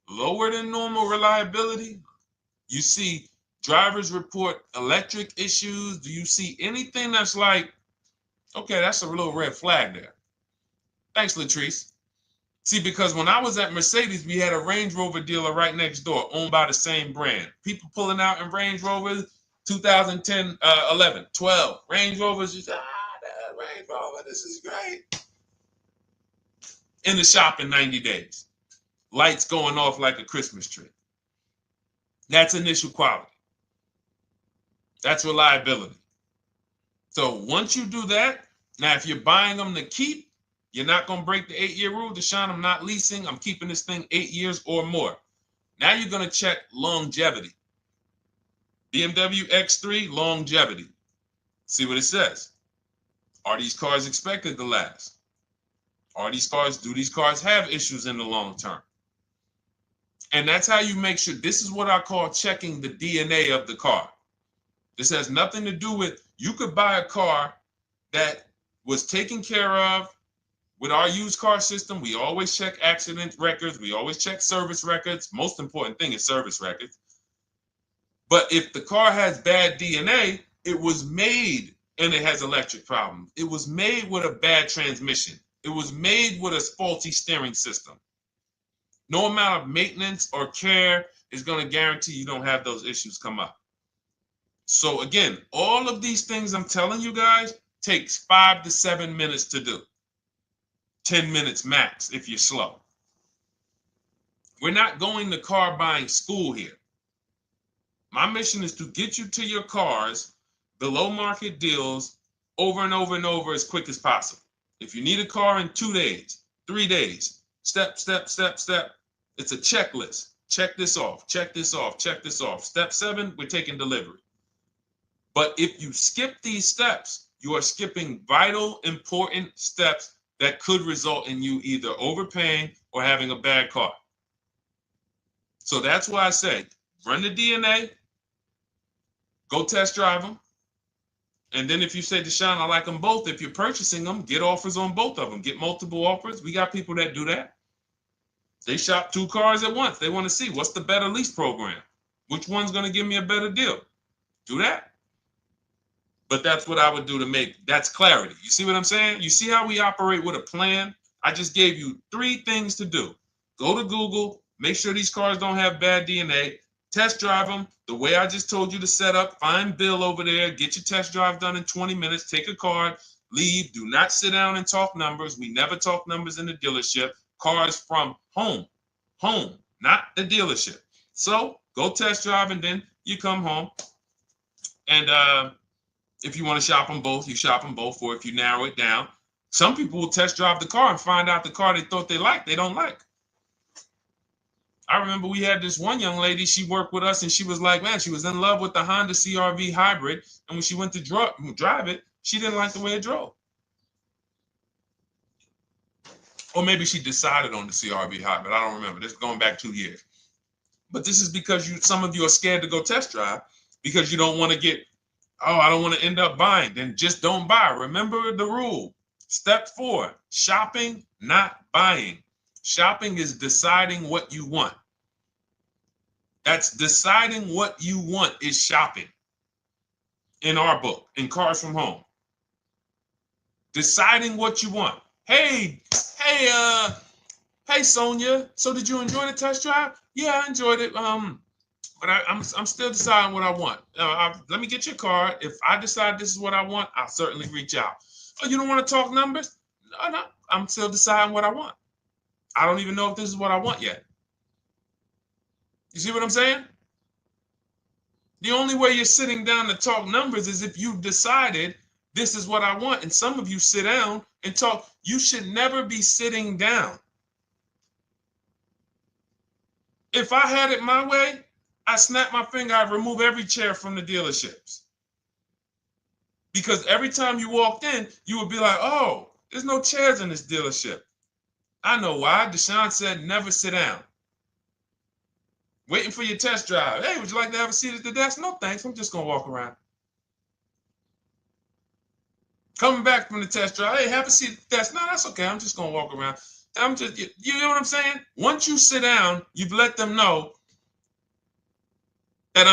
lower than normal reliability? You see drivers report electric issues? Do you see anything that's like, okay, that's a little red flag there? Thanks, Latrice. See, because when I was at Mercedes, we had a Range Rover dealer right next door owned by the same brand. People pulling out in Range Rovers, 2010, 11, 12. Range Rovers, just, that Range Rover, this is great. In the shop in 90 days. Lights going off like a Christmas tree. That's initial quality. That's reliability. So once you do that, now if you're buying them to keep, you're not going to break the 8-year rule. Deshone, I'm not leasing. I'm keeping this thing 8 years or more. Now you're going to check longevity. BMW X3, longevity. See what it says. Are these cars expected to last? Do these cars have issues in the long term? And that's how you make sure. This is what I call checking the DNA of the car. This has nothing to do with, you could buy a car that was taken care of with our used car system. We always check accident records. We always check service records. Most important thing is service records. But if the car has bad DNA, it was made and it has electric problems. It was made with a bad transmission. It was made with a faulty steering system. No amount of maintenance or care is going to guarantee you don't have those issues come up. So again, all of these things I'm telling you guys takes 5 to 7 minutes to do. 10 minutes max if you're slow. We're not going to car buying school here. My mission is to get you to your cars below market deals over and over and over as quick as possible. If you need a car in 2 days, 3 days, step, step, step, step. It's a checklist. Check this off, check this off, check this off. Step 7, we're taking delivery. But if you skip these steps, you are skipping vital, important steps that could result in you either overpaying or having a bad car. So that's why I say, run the DNA, go test drive them. And then if you say, Deshone, I like them both, if you're purchasing them, get offers on both of them. Get multiple offers. We got people that do that. They shop 2 cars at once. They want to see what's the better lease program. Which one's going to give me a better deal? Do that. But that's what I would do to make, that's clarity. You see what I'm saying? You see how we operate with a plan? I just gave you 3 things to do. Go to Google, make sure these cars don't have bad DNA, test drive them the way I just told you to set up, find Bill over there, get your test drive done in 20 minutes, take a card, leave, do not sit down and talk numbers. We never talk numbers in the dealership. Cars from home, not the dealership. So go test drive and then you come home. And if you want to shop them both, you shop them both. Or if you narrow it down, some people will test drive the car and find out the car they thought they liked, they don't like. I remember we had this one young lady, she worked with us and she was like, man, she was in love with the Honda CR-V hybrid. And when she went to drive it, she didn't like the way it drove. Or maybe she decided on the CR-V hybrid. I don't remember. This is going back 2 years. But this is because some of you are scared to go test drive because you don't want to get, oh, I don't want to end up buying. Then just don't buy. Remember the rule. Step 4, shopping, not buying. Shopping is deciding what you want. That's deciding what you want is shopping. In our book, in Cars from Home. Deciding what you want. Hey, Sonia. So did you enjoy the test drive? Yeah, I enjoyed it. But I'm still deciding what I want. Let me get your card. If I decide this is what I want, I'll certainly reach out. Oh, you don't want to talk numbers? No, I'm still deciding what I want. I don't even know if this is what I want yet. You see what I'm saying? The only way you're sitting down to talk numbers is if you've decided this is what I want. And some of you sit down and talk. You should never be sitting down. If I had it my way, I snap my finger, I'd remove every chair from the dealerships. Because every time you walked in, you would be like, oh, there's no chairs in this dealership. I know why. Deshone said never sit down. Waiting for your test drive. Hey, would you like to have a seat at the desk? No, thanks. I'm just going to walk around. Coming back from the test drive. Hey, have a seat at the desk. No, that's okay. I'm just going to walk around. You know what I'm saying? Once you sit down, you've let them know that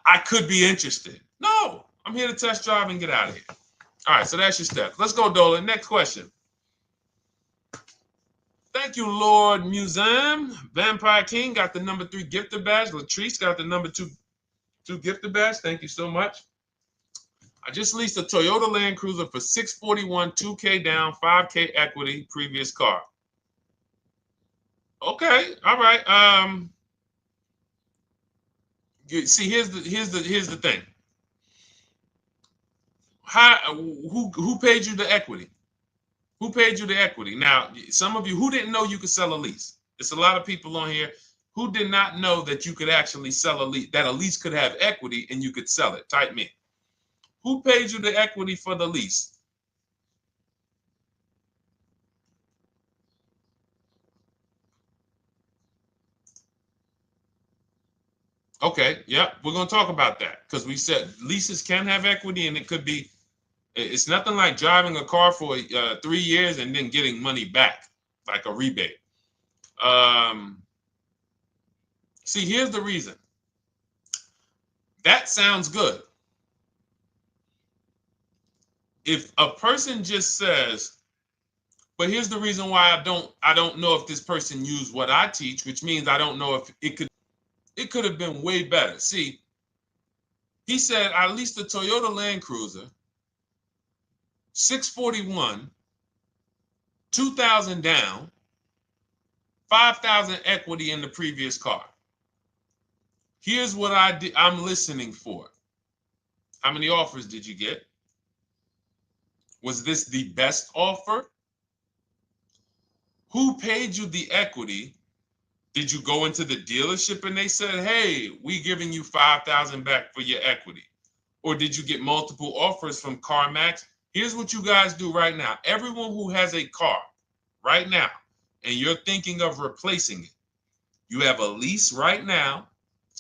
I could be interested. No, I'm here to test drive and get out of here. All right, so that's your steps. Let's go, Dolan. Next question. Thank you, Lord Museum. Vampire King got the number 3 gifter badge. Latrice got the number 2 gifter badge. Thank you so much. I just leased a Toyota Land Cruiser for $641, $2K down, $5K equity, previous car. Okay, all right. See, here's the thing. Who paid you the equity? Who paid you the equity? Now, some of you who didn't know you could sell a lease. There's a lot of people on here who did not know that you could actually sell a lease, that a lease could have equity and you could sell it. Type me. Who paid you the equity for the lease? Okay, yep, we're going to talk about that because we said leases can have equity and it could be, it's nothing like driving a car for 3 years and then getting money back, like a rebate. See, here's the reason. That sounds good. If a person just says, But here's the reason why I don't know if this person used what I teach, which means I don't know if it could have been way better. See, he said I leased a Toyota Land Cruiser, 641, 2,000 down, 5,000 equity in the previous car. Here's what I'm listening for. How many offers did you get? Was this the best offer? Who paid you the equity? Did you go into the dealership and they said, hey, we giving you 5,000 back for your equity? Or did you get multiple offers from CarMax? Here's what you guys do right now. Everyone who has a car right now, and you're thinking of replacing it, you have a lease right now,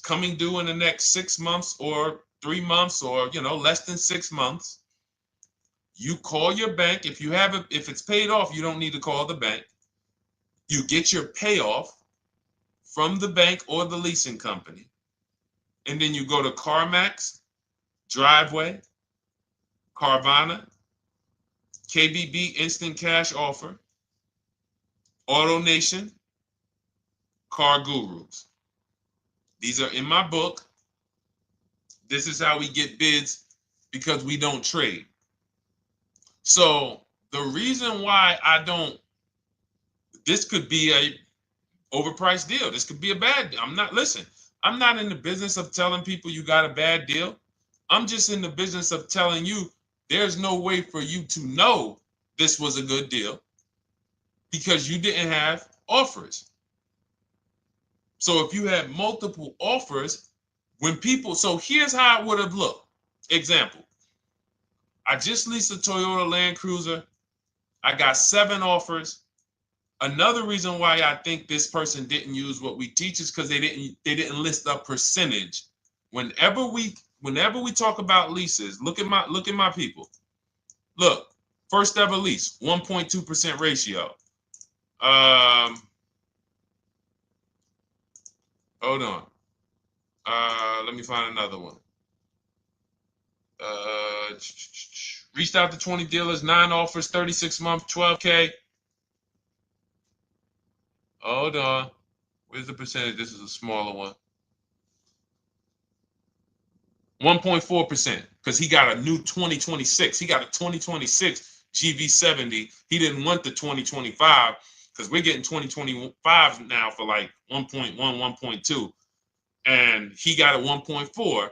coming due in the next 6 months or 3 months or, less than 6 months. You call your bank. If it's paid off, you don't need to call the bank. You get your payoff from the bank or the leasing company. And then you go to CarMax, Driveway, Carvana, KBB Instant Cash Offer, AutoNation, Car Gurus. These are in my book. This is how we get bids because we don't trade. So the reason why this could be a overpriced deal. This could be a bad deal. I'm not in the business of telling people you got a bad deal. I'm just in the business of telling you there's no way for you to know this was a good deal because you didn't have offers. So if you had multiple offers, so here's how it would have looked. Example, I just leased a Toyota Land Cruiser. I got 7 offers. Another reason why I think this person didn't use what we teach is because they didn't list a percentage. Whenever we talk about leases, look at my people. Look, first ever lease, 1.2% ratio. Hold on. Let me find another one. Reached out to 20 dealers, 9 offers, 36 months, 12K. Hold on. Where's the percentage? This is a smaller one. 1.4%, because he got a new 2026. He got a 2026 GV70. He didn't want the 2025 because we're getting 2025 now for like 1.1, 1.2. And he got a 1.4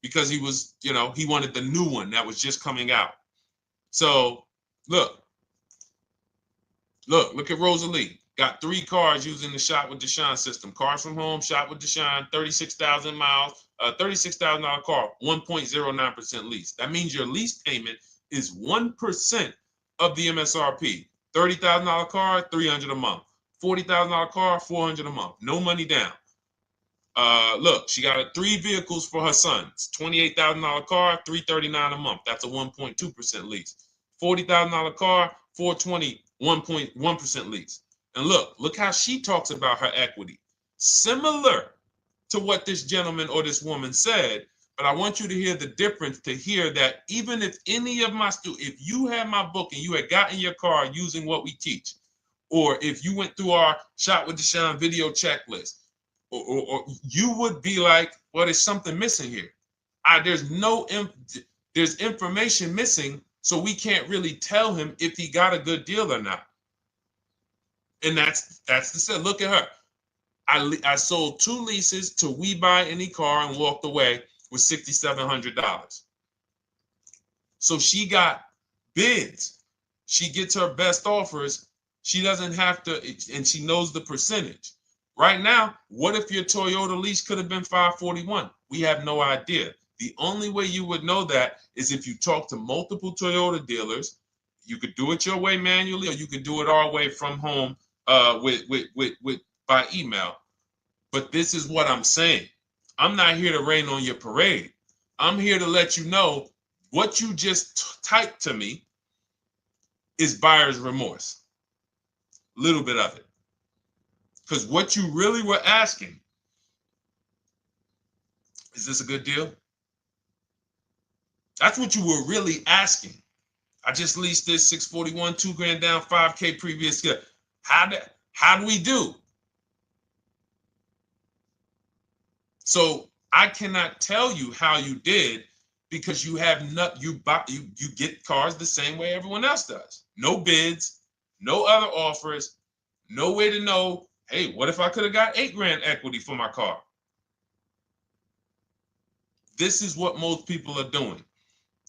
because he was, he wanted the new one that was just coming out. So look at Rosalie. Got 3 cars using the Shop with Deshone system. Cars from home, Shop with Deshone, 36,000 miles, $36,000 car, 1.09% lease. That means your lease payment is 1% of the MSRP. $30,000 car, $300 a month. $40,000 car, $400 a month. No money down. Look, she got 3 vehicles for her sons. $28,000 car, $339 a month. That's a 1.2% lease. $40,000 car, $420, 1.1% lease. And look how she talks about her equity. Similar to what this gentleman or this woman said, but I want you to hear the difference, to hear that even if any of my students, if you had my book and you had gotten your car using what we teach, or if you went through our Shop with Deshone video checklist, or you would be like, well, there's something missing here. There's information missing, so we can't really tell him if he got a good deal or not. And that's the set. Look at her. I sold 2 leases to We Buy Any Car and walked away with $6,700. So she got bids. She gets her best offers. She doesn't have to, and she knows the percentage. Right now, what if your Toyota lease could have been 541? We have no idea. The only way you would know that is if you talk to multiple Toyota dealers. You could do it your way manually, or you could do it our way from home by email. But this is what I'm saying. I'm not here to rain on your parade. I'm here to let you know what you just typed to me is buyer's remorse. A little bit of it. Because what you really were asking, is this a good deal? That's what you were really asking. I just leased this 641, 2 grand down, 5K previous. How do we do? So I cannot tell you how you did because you have not, you get cars the same way everyone else does. No bids, no other offers, no way to know, hey, what if I could have got 8 grand equity for my car? This is what most people are doing.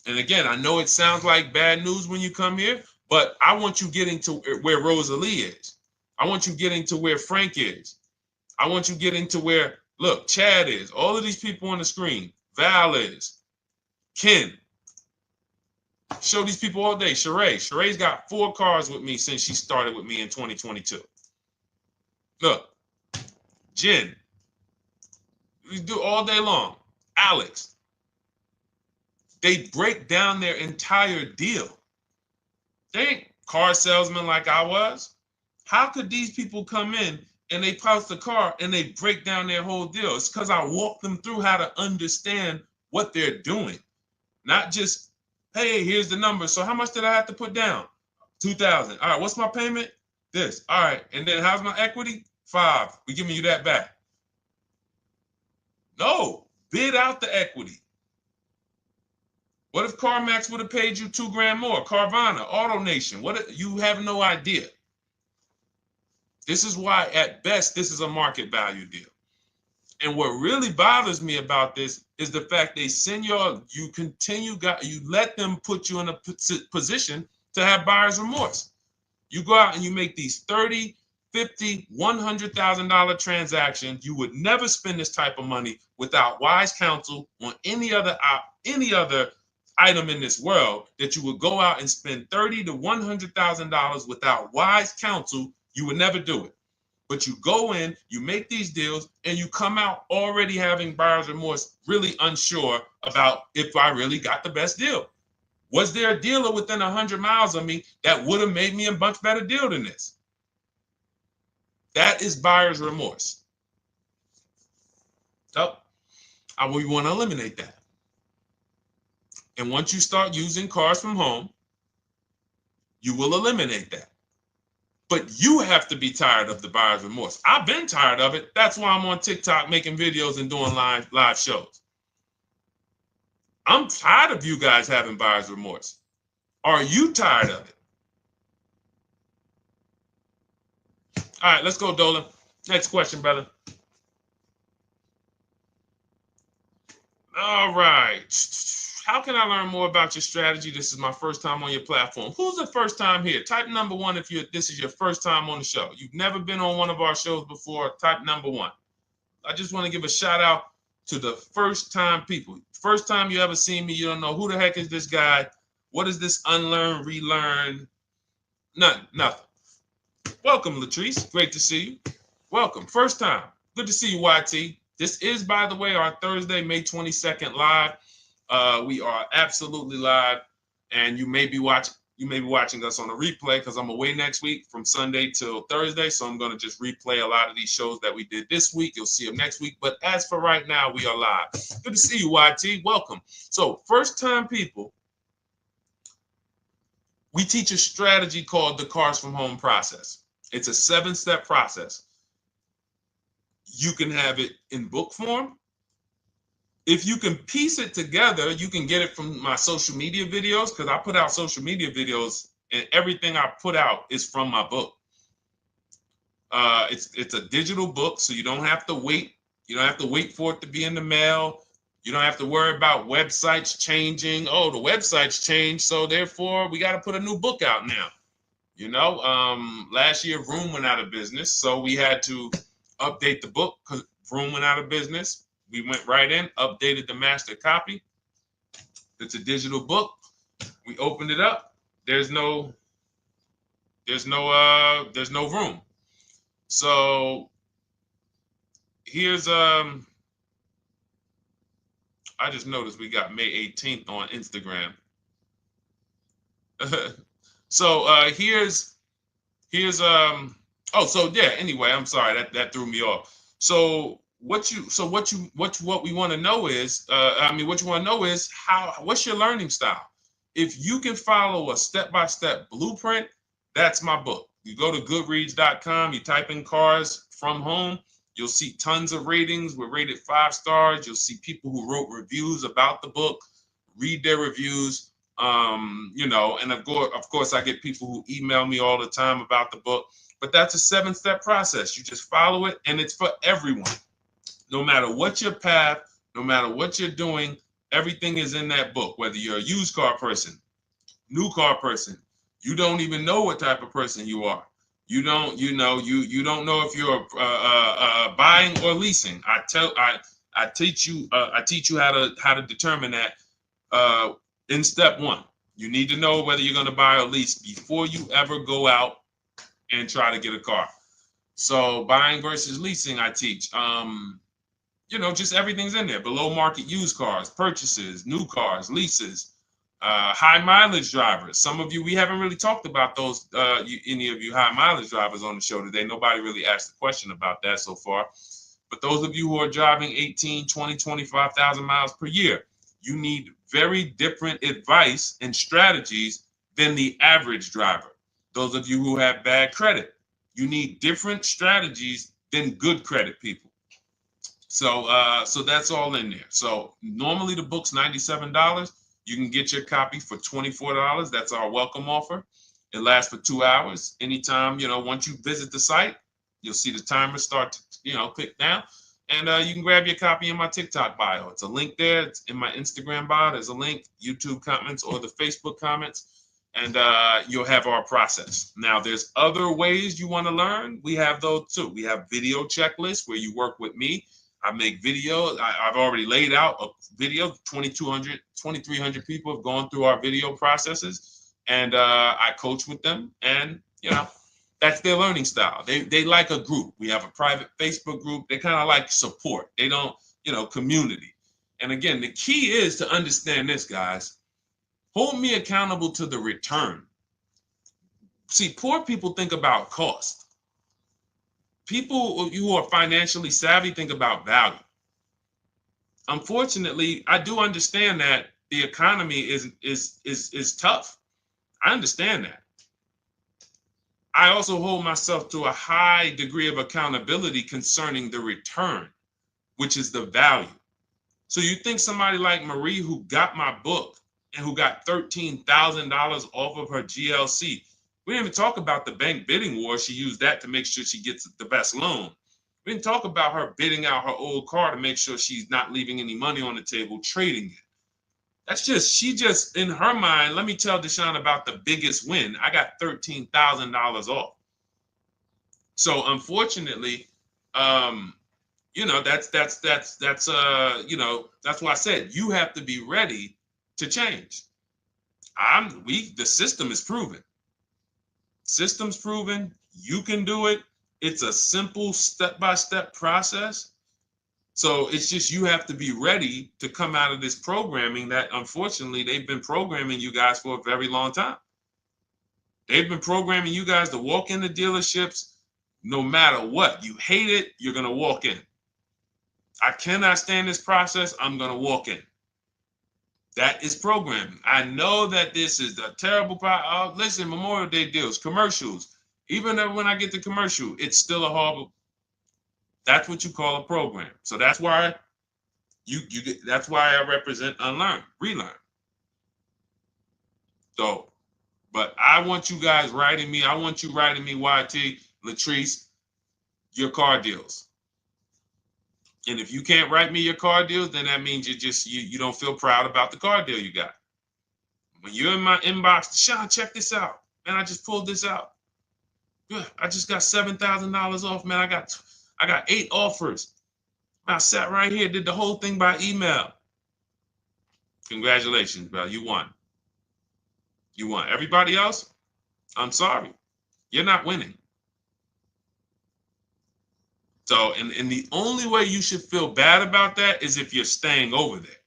And again, I know it sounds like bad news when you come here, but I want you getting to where Rosalie is. I want you getting to where Frank is. I want you getting to where, look, Chad is. All of these people on the screen. Val is. Ken. Show these people all day. Sheree. Sheree's got 4 cars with me since she started with me in 2022. Look. Jen. We do all day long. Alex. They break down their entire deal. They ain't car salesmen like I was. How could these people come in and they post the car and they break down their whole deal? It's because I walk them through how to understand what they're doing. Not just, hey, here's the number. So how much did I have to put down? 2,000. All right, what's my payment? This. All right, and then how's my equity? 5. We giving you that back. No, bid out the equity. What if CarMax would have paid you 2 grand more? Carvana, AutoNation, you have no idea. This is why, at best, this is a market value deal. And what really bothers me about this is the fact they send you let them put you in a position to have buyer's remorse. You go out and you make these $30,000, $50,000, $100,000 transactions. You would never spend this type of money without wise counsel on any other item in this world, that you would go out and spend $30,000 to $100,000 without wise counsel. You would never do it. But you go in, you make these deals, and you come out already having buyer's remorse, really unsure about if I really got the best deal. Was there a dealer within 100 miles of me that would have made me a much better deal than this? That is buyer's remorse. So we want to eliminate that. And once you start using cars from home, you will eliminate that. But you have to be tired of the buyer's remorse. I've been tired of it. That's why I'm on TikTok making videos and doing live shows. I'm tired of you guys having buyer's remorse. Are you tired of it? All right, let's go, Dolan. Next question, brother. All right. How can I learn more about your strategy? This is my first time on your platform. Who's the first time here? Type number 1 if this is your first time on the show. You've never been on one of our shows before. Type number 1. I just want to give a shout out to the first time people. First time you ever seen me, you don't know who the heck is this guy. What is this unlearn, relearn? Nothing. Welcome, Latrice. Great to see you. Welcome. First time. Good to see you, YT. This is, by the way, our Thursday, May 22nd live. We are absolutely live, and you may be watching us on a replay because I'm away next week from Sunday till Thursday. So I'm going to just replay a lot of these shows that we did this week. You'll see them next week. But as for right now, we are live. Good to see you, YT. Welcome. So first time people, we teach a strategy called the Cars from Home process. It's a 7-step process. You can have it in book form. If you can piece it together, you can get it from my social media videos, because I put out social media videos and everything I put out is from my book. It's a digital book, so you don't have to wait. You don't have to wait for it to be in the mail. You don't have to worry about websites changing. Oh, the websites changed, so therefore we got to put a new book out now. Last year Vroom went out of business, so we had to update the book because Vroom went out of business. We went right in, updated the master copy. It's a digital book. We opened it up. There's no room. So here's I just noticed we got May 18th on Instagram. So anyway, I'm sorry that threw me off. So what we want to know is, what's your learning style? If you can follow a step-by-step blueprint, that's my book. You go to goodreads.com, you type in Cars from Home, you'll see tons of ratings. We're rated 5 stars. You'll see people who wrote reviews about the book, read their reviews. And of course, I get people who email me all the time about the book. But that's a 7-step process. You just follow it, and it's for everyone. No matter what your path, no matter what you're doing, everything is in that book. Whether you're a used car person, new car person, you don't even know what type of person you are. You don't know if you're buying or leasing. I teach you how to determine that in step 1. You need to know whether you're going to buy or lease before you ever go out and try to get a car. So buying versus leasing, I teach. Just everything's in there. Below market used cars, purchases, new cars, leases, high mileage drivers. Some of you, we haven't really talked about those, any of you high mileage drivers on the show today. Nobody really asked a question about that so far. But those of you who are driving 18, 20, 25,000 miles per year, you need very different advice and strategies than the average driver. Those of you who have bad credit, you need different strategies than good credit people. So that's all in there. So normally the book's $97. You can get your copy for $24. That's our welcome offer. It lasts for 2 hours. Anytime, once you visit the site, you'll see the timer start to, click down. And you can grab your copy in my TikTok bio. It's a link there. It's in my Instagram bio. There's a link, YouTube comments or the Facebook comments. And you'll have our process. Now, there's other ways you want to learn. We have those too. We have video checklists where you work with me. I make videos. I've already laid out a video. 2,300 people have gone through our video processes. And I coach with them. And, that's their learning style. They like a group. We have a private Facebook group. They kind of like support. They don't, community. And again, the key is to understand this, guys. Hold me accountable to the return. See, poor people think about cost. People who are financially savvy think about value. Unfortunately, I do understand that the economy is tough. I understand that. I also hold myself to a high degree of accountability concerning the return, which is the value. So you think somebody like Marie, who got my book and who got $13,000 off of her GLC, we didn't even talk about the bank bidding war. She used that to make sure she gets the best loan. We didn't talk about her bidding out her old car to make sure she's not leaving any money on the table, trading it. She just, in her mind, let me tell Deshone about the biggest win. I got $13,000 off. So unfortunately, that's why I said you have to be ready to change. The system is proven. System's proven. You can do it. It's a simple step-by-step process. So it's just you have to be ready to come out of this programming that, unfortunately, they've been programming you guys for a very long time. They've been programming you guys to walk into dealerships no matter what. You hate it, you're going to walk in. I cannot stand this process, I'm going to walk in. That is programming. I know that this is a terrible problem. Listen, Memorial Day deals, commercials. Even when I get the commercial, it's still a horrible. That's what you call a program. So that's why that's why I represent unlearn, relearn. So, but I want you guys writing me. I want you writing me, YT, Latrice, your car deals. And if you can't write me your car deals, then that means you don't feel proud about the car deal you got. When you're in my inbox, Deshone, check this out. Man, I just pulled this out. Good. I just got $7,000 off, man. I got 8 offers. I sat right here, did the whole thing by email. Congratulations, bro. You won. You won. Everybody else, I'm sorry. You're not winning. So, and the only way you should feel bad about that is if you're staying over there.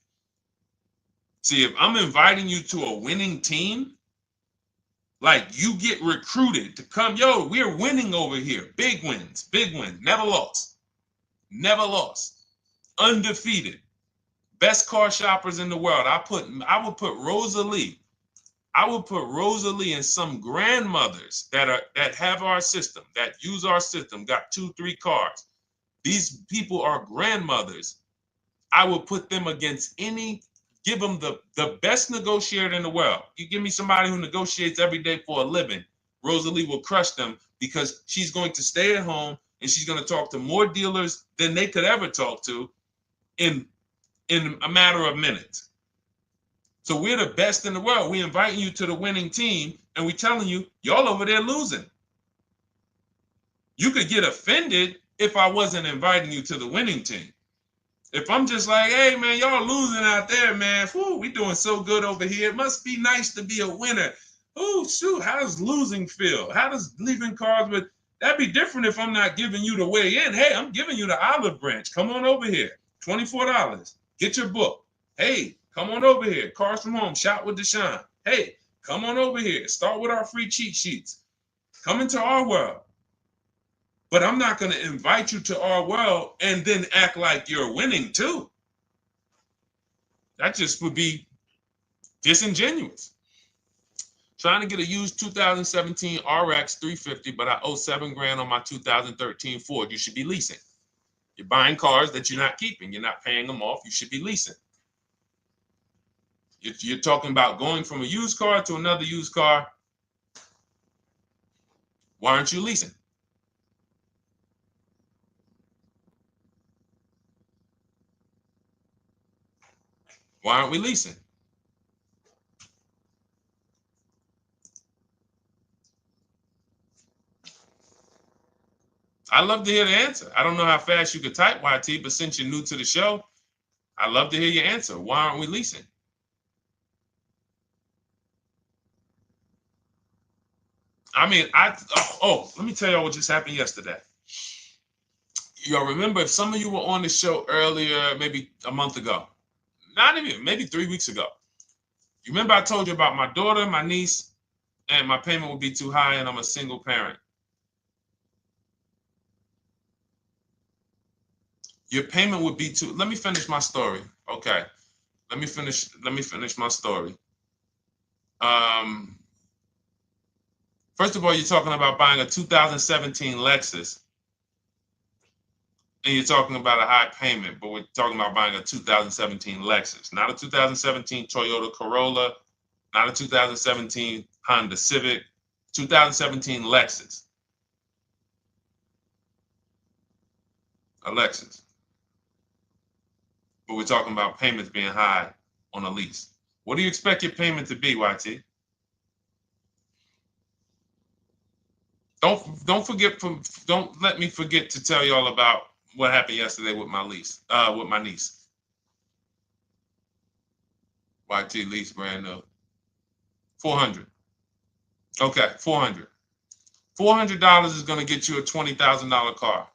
See, if I'm inviting you to a winning team, like you get recruited to come, yo, we're winning over here. Big wins, never lost. Never lost. Undefeated. Best car shoppers in the world. I would put Rosalie I will put Rosalie and some grandmothers that have our system, that use our system, got 2-3 cars. These people are grandmothers. I will put them against give them the best negotiator in the world. You give me somebody who negotiates every day for a living, Rosalie will crush them because she's going to stay at home and she's going to talk to more dealers than they could ever talk to in a matter of minutes. So we're the best in the world. We're inviting you to the winning team, and we're telling you, y'all over there losing. You could get offended if I wasn't inviting you to the winning team. If I'm just like, hey, man, y'all losing out there, man. Whew, we doing so good over here. It must be nice to be a winner. Oh, shoot, how does losing feel? How does leaving cards with... That'd be different if I'm not giving you the way in. Hey, I'm giving you the olive branch. Come on over here. $24. Get your book. Hey, come on over here. Cars from home. Shop with Deshone. Hey, come on over here. Start with our free cheat sheets. Come into our world. But I'm not going to invite you to our world and then act like you're winning too. That just would be disingenuous. Trying to get a used 2017 RX 350, but I owe $7,000 on my 2013 Ford. You should be leasing. You're buying cars that you're not keeping. You're not paying them off. You should be leasing. You're talking about going from a used car to another used car. Why aren't you leasing? Why aren't we leasing? I'd love to hear the answer. I don't know how fast you could type, YT, but since you're new to the show, I'd love to hear your answer. Why aren't we leasing? I mean, let me tell y'all what just happened yesterday. Y'all remember, if some of you were on the show earlier, maybe a month ago, not even, maybe 3 weeks ago. You remember I told you about my daughter, my niece, and my payment would be too high, and I'm a single parent. Your payment would be too... Let me finish my story. Okay. Let me finish my story. First of all, you're talking about buying a 2017 Lexus, and you're talking about a high payment, but we're talking about buying a 2017 Lexus, not a 2017 Toyota Corolla, not a 2017 Honda Civic, 2017 Lexus. A Lexus. But we're talking about payments being high on a lease. What do you expect your payment to be, YT? Don't let me forget to tell y'all about what happened yesterday with my niece. YT lease brand new. $400. Okay, $400. $400 is going to get you a $20,000 car.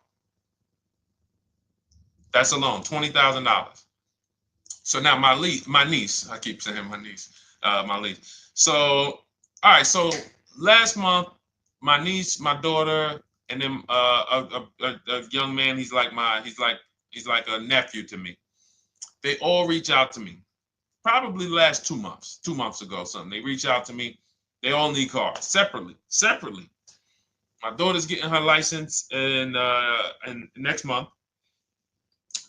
That's alone, $20,000. So now my niece, I keep saying my niece, my lease. So, all right, so last month, my niece, my daughter, and then a young man, he's like a nephew to me. They all reach out to me. Probably the last 2 months, 2 months ago, something. They reach out to me. They all need cars separately. My daughter's getting her license in next month.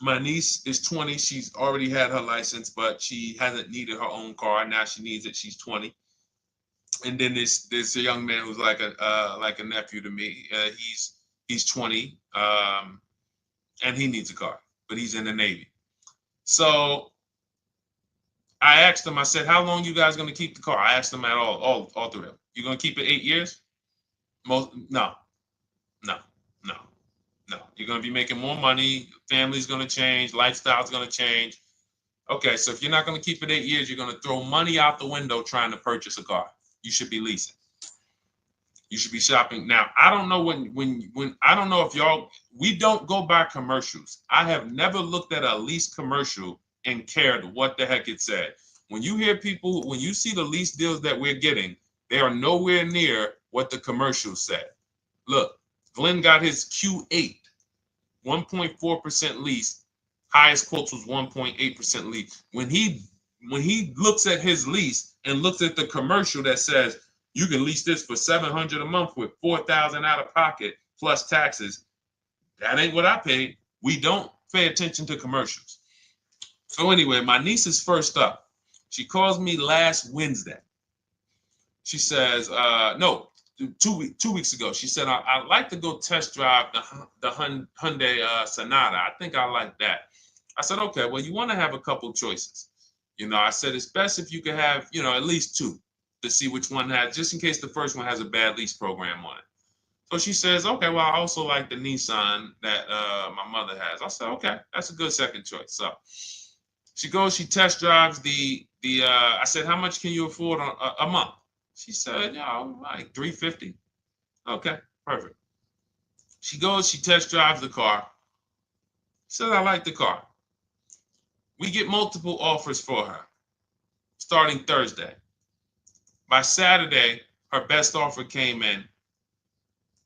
My niece is 20. She's already had her license, but she hasn't needed her own car. Now she needs it. She's 20. And then there's a young man who's like a nephew to me. He's 20, and he needs a car, but he's in the Navy. So I asked him. I said, "How long you guys going to keep the car?" I asked them at all three of them. You going to keep it 8 years? No. You're going to be making more money. Family's going to change. Lifestyle's going to change. Okay, so if you're not going to keep it 8 years, you're going to throw money out the window trying to purchase a car. You should be leasing. You should be shopping. Now, I don't know when I don't know if y'all, we don't go by commercials. I have never looked at a lease commercial and cared what the heck it said. When you hear people, when you see the lease deals that we're getting, they are nowhere near what the commercial said. Look, Glenn got his Q8, 1.4% lease. Highest quotes was 1.8% lease. When he looks at his lease and looked at the commercial that says you can lease this for $700 a month with $4,000 out of pocket plus taxes. That ain't what I paid. We don't pay attention to commercials. So anyway, my niece is first up. She calls me last Wednesday. She says, no, 2 weeks ago. She said, I'd like to go test drive the Hyundai Sonata. I think I like that. I said, okay, well, you want to have a couple choices. I said, it's best if you could have, at least two to see which one has, just in case the first one has a bad lease program on it. So she says, okay, well, I also like the Nissan that my mother has. I said, okay, that's a good second choice. So she goes, she test drives I said, how much can you afford a month? She said, like $350. Okay, perfect. She goes, she test drives the car. She says, I like the car. We get multiple offers for her starting Thursday. By Saturday, her best offer came in.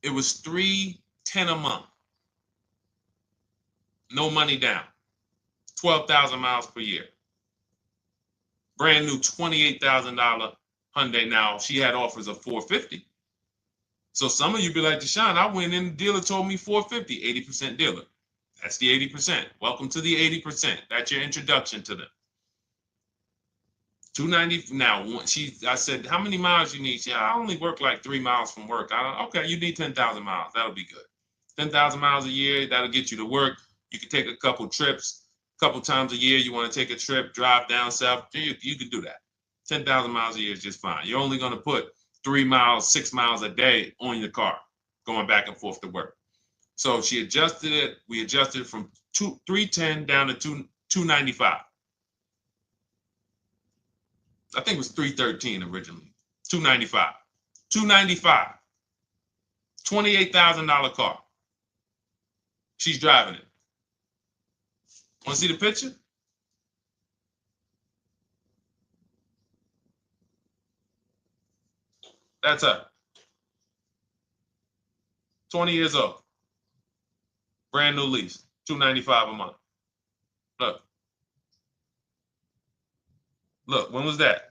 It was $310 a month. No money down. 12,000 miles per year. Brand new $28,000 Hyundai. Now, she had offers of $450. So some of you be like, Deshone, I went in, the dealer told me $450, 80% dealer. That's the 80%. Welcome to the 80%. That's your introduction to them. $290. Now, I said, how many miles you need? She said, I only work like 3 miles from work. Okay, you need 10,000 miles. That'll be good. 10,000 miles a year, that'll get you to work. You can take a couple trips, a couple times a year. You want to take a trip, drive down south, you can do that. 10,000 miles a year is just fine. You're only going to put 3 miles, 6 miles a day on your car, going back and forth to work. So she adjusted it. We adjusted from 310 down to 295. I think it was 313 originally. 295. 295. $28,000 car. She's driving it. Want to see the picture? That's her. 20 years old. Brand new lease. $295 a month. Look. Look, when was that?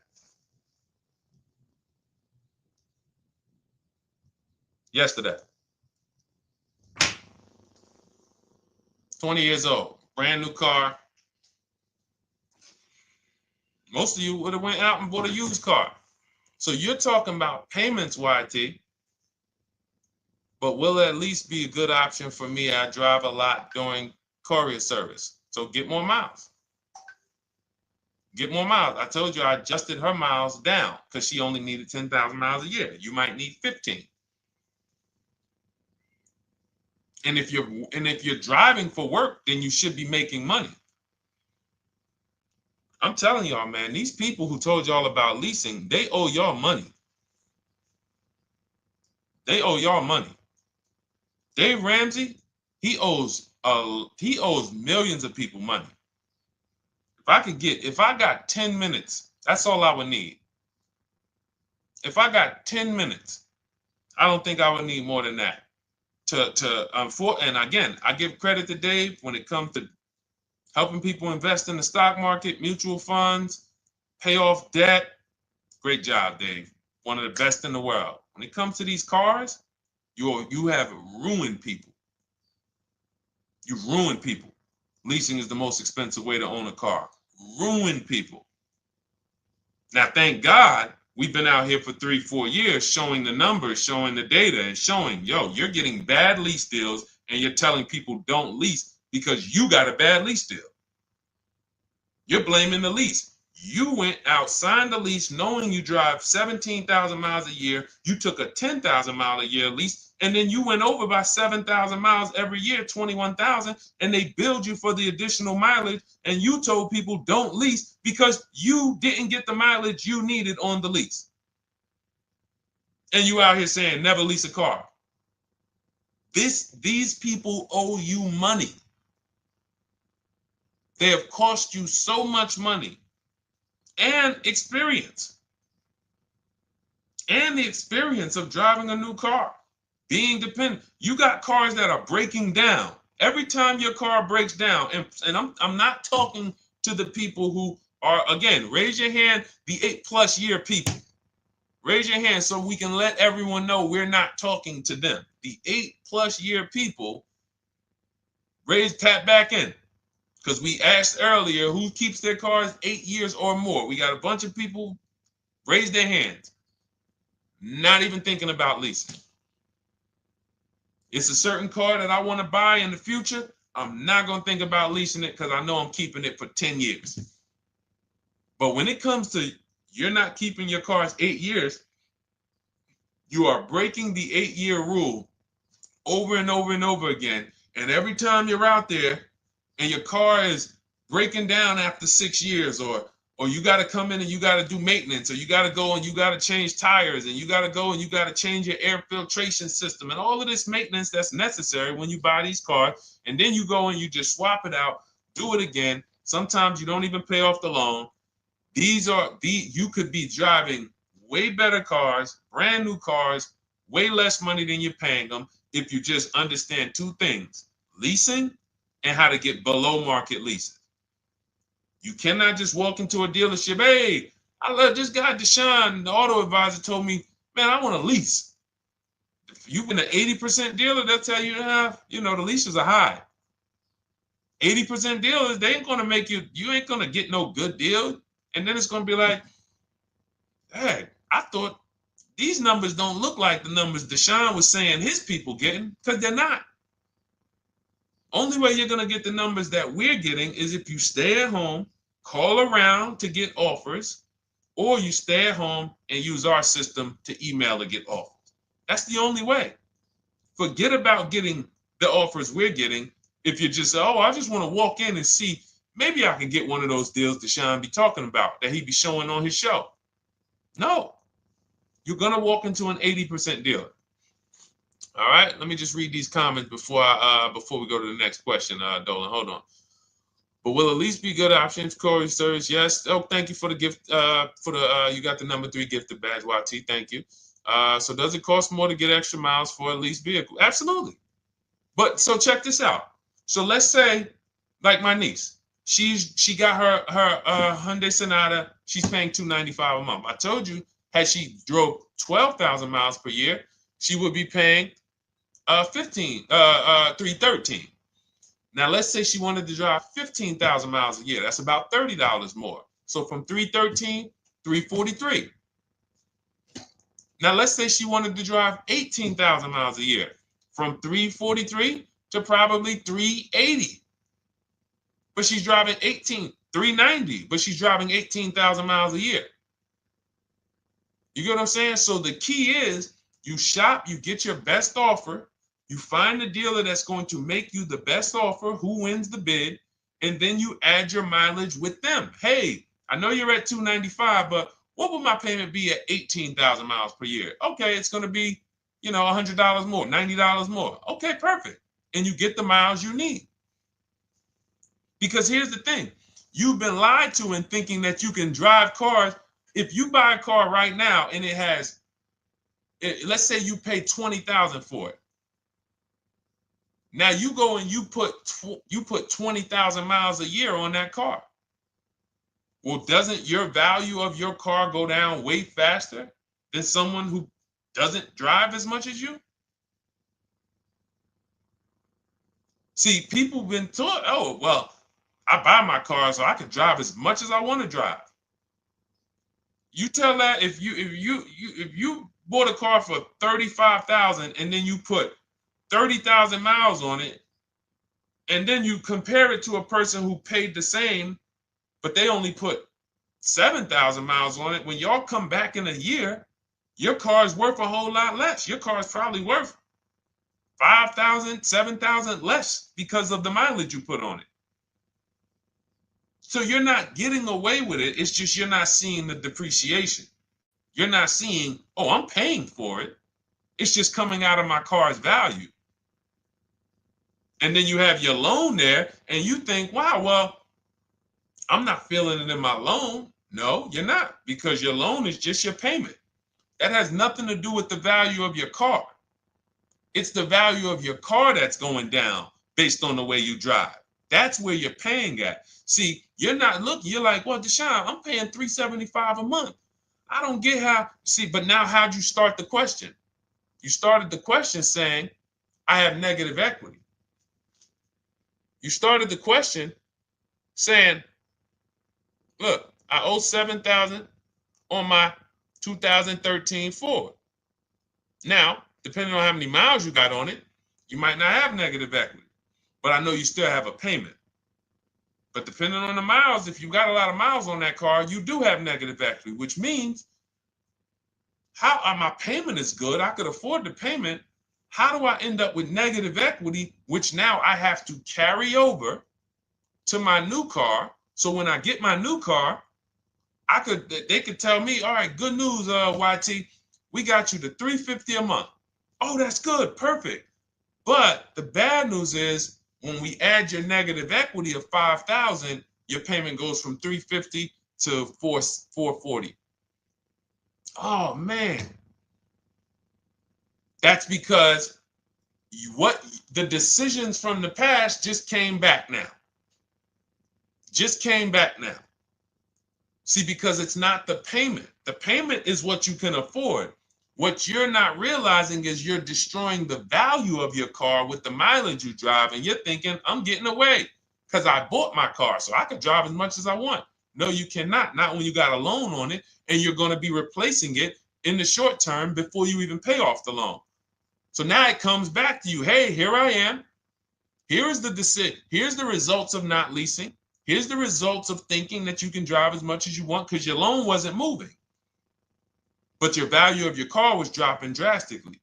Yesterday. 20 years old. Brand new car. Most of you would have went out and bought a used car. So you're talking about payments, YT. But will it at least be a good option for me? I drive a lot during courier service. So get more miles. Get more miles. I told you I adjusted her miles down because she only needed 10,000 miles a year. You might need 15. And if you're driving for work, then you should be making money. I'm telling y'all, man, these people who told y'all about leasing, they owe y'all money. They owe y'all money. Dave Ramsey, he owes millions of people money. If I got 10 minutes, that's all I would need. If I got 10 minutes, I don't think I would need more than that. And again, I give credit to Dave when it comes to helping people invest in the stock market, mutual funds, pay off debt. Great job, Dave. One of the best in the world. When it comes to these cars, you have ruined people. You've ruined people. Leasing is the most expensive way to own a car. Ruined people. Now, thank God, we've been out here for 3-4 years showing the numbers, showing the data, and showing, you're getting bad lease deals, and you're telling people don't lease because you got a bad lease deal. You're blaming the lease. You went out, signed the lease, knowing you drive 17,000 miles a year. You took a 10,000 mile a year lease, and then you went over by 7,000 miles every year, 21,000, and they billed you for the additional mileage, and you told people don't lease because you didn't get the mileage you needed on the lease. And you out here saying never lease a car. These people owe you money. They have cost you so much money and experience. And the experience of driving a new car, being dependent. You got cars that are breaking down. Every time your car breaks down, and I'm not talking to the people who Or again, raise your hand, the 8+ year people. Raise your hand so we can let everyone know we're not talking to them. The 8+ year people, tap back in. Because we asked earlier who keeps their cars 8 years or more. We got a bunch of people raise their hands, not even thinking about leasing. It's a certain car that I want to buy in the future. I'm not going to think about leasing it because I know I'm keeping it for 10 years. But when it comes to you're not keeping your cars 8 years, you are breaking the 8-year rule over and over and over again. And every time you're out there and your car is breaking down after 6 years, or you got to come in and you got to do maintenance, or you got to go and you got to change tires, and you got to go and you got to change your air filtration system and all of this maintenance that's necessary when you buy these cars. And then you go and you just swap it out, do it again. Sometimes you don't even pay off the loan. You could be driving way better cars, brand new cars, way less money than you're paying them if you just understand 2 things: leasing and how to get below market leases. You cannot just walk into a dealership. Hey, I love this guy, Deshone, the auto advisor, told me, man, I want a lease. If you've been an 80% dealer, they'll tell you, the leases are high. 80% dealers, they ain't going to make you ain't going to get no good deal. And then it's going to be like, hey, I thought these numbers don't look like the numbers Deshone was saying his people getting, because they're not. Only way you're going to get the numbers that we're getting is if you stay at home, call around to get offers, or you stay at home and use our system to email to get offers. That's the only way. Forget about getting the offers we're getting. If you just say, oh, I just want to walk in and see, maybe I can get one of those deals Deshone be talking about that he be showing on his show. No, you're going to walk into an 80% dealer. All right, let me just read these comments before we go to the next question, Dolan. Hold on. But will a lease be good options? Corey Sturge, yes. Oh, thank you for the gift. You got the number 3 gifted badge, YT. Thank you. So does it cost more to get extra miles for a leased vehicle? Absolutely. But so check this out. So let's say, like my niece, she got her Hyundai Sonata. She's paying $295 a month. I told you, had she drove 12,000 miles per year, she would be paying $313. Now let's say she wanted to drive 15,000 miles a year. That's about $30 more. So from $313, $343. Now let's say she wanted to drive 18,000 miles a year, from $343 to probably $380. But she's driving $390, but she's driving 18,000 miles a year. You get what I'm saying? So the key is you shop, you get your best offer, you find the dealer that's going to make you the best offer, who wins the bid, and then you add your mileage with them. Hey, I know you're at $295, but what would my payment be at 18,000 miles per year? Okay, it's going to be, $100 more, $90 more. Okay, perfect. And you get the miles you need. Because here's the thing. You've been lied to in thinking that you can drive cars. If you buy a car right now and it has, let's say you pay $20,000 for it. Now you go and you put 20,000 miles a year on that car. Well, doesn't your value of your car go down way faster than someone who doesn't drive as much as you? See, people been taught, oh, well, I buy my car so I can drive as much as I want to drive. You tell that if you bought a car for $35,000 and then you put 30,000 miles on it, and then you compare it to a person who paid the same, but they only put 7,000 miles on it. When y'all come back in a year, your car is worth a whole lot less. Your car is probably worth 5,000, 7,000 less because of the mileage you put on it. So you're not getting away with it. It's just you're not seeing the depreciation. You're not seeing, oh, I'm paying for it. It's just coming out of my car's value. And then you have your loan there and you think, wow, well, I'm not feeling it in my loan. No, you're not, because your loan is just your payment. That has nothing to do with the value of your car. It's the value of your car that's going down based on the way you drive. That's where you're paying at. See, You're not looking. You're like, well, Deshone, I'm paying $375 a month. I don't get how. See, but now how'd you start the question? You started the question saying, I have negative equity. You started the question saying, look, I owe $7,000 on my 2013 Ford. Now, depending on how many miles you got on it, you might not have negative equity, but I know you still have a payment. But depending on the miles, if you got a lot of miles on that car, you do have negative equity, which means my payment is good. I could afford the payment. How do I end up with negative equity, which now I have to carry over to my new car? So when I get my new car, they could tell me, all right, good news, YT, we got you to $350 a month. Oh, that's good, perfect. But the bad news is when we add your negative equity of $5,000, your payment goes from $350 to $440. Oh man, that's because the decisions from the past just came back now. Just came back now. See, because it's not the payment. The payment is what you can afford. What you're not realizing is you're destroying the value of your car with the mileage you drive, and you're thinking, I'm getting away because I bought my car, so I can drive as much as I want. No, you cannot. Not when you got a loan on it, and you're going to be replacing it in the short term before you even pay off the loan. So now it comes back to you. Hey, here I am. Here's the decision. Here's the results of not leasing. Here's the results of thinking that you can drive as much as you want because your loan wasn't moving. But your value of your car was dropping drastically.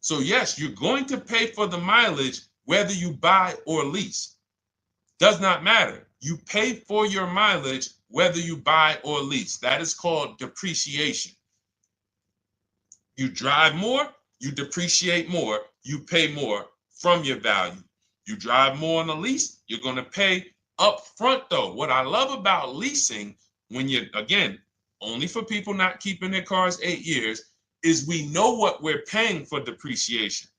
So yes, you're going to pay for the mileage whether you buy or lease. Does not matter. You pay for your mileage whether you buy or lease. That is called depreciation. You drive more, you depreciate more, you pay more from your value. You drive more on a lease, you're going to pay up front though. What I love about leasing, when you're, again, only for people not keeping their cars 8 years, is we know what we're paying for depreciation.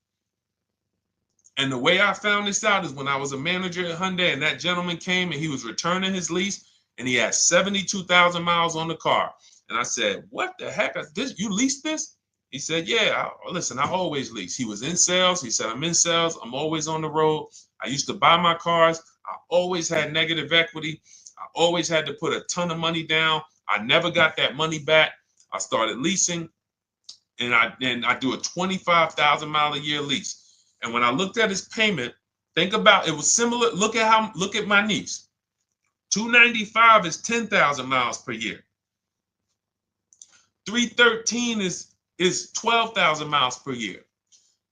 And the way I found this out is when I was a manager at Hyundai and that gentleman came and he was returning his lease and he had 72,000 miles on the car. And I said, what the heck? You leased this? He said, yeah, listen, I always lease. He was in sales. He said, I'm in sales. I'm always on the road. I used to buy my cars. I always had negative equity. I always had to put a ton of money down. I never got that money back. I started leasing, and I do a 25,000 mile a year lease. And when I looked at his payment, think about it was similar. Look at my niece. 295 is 10,000 miles per year. 313 is 12,000 miles per year.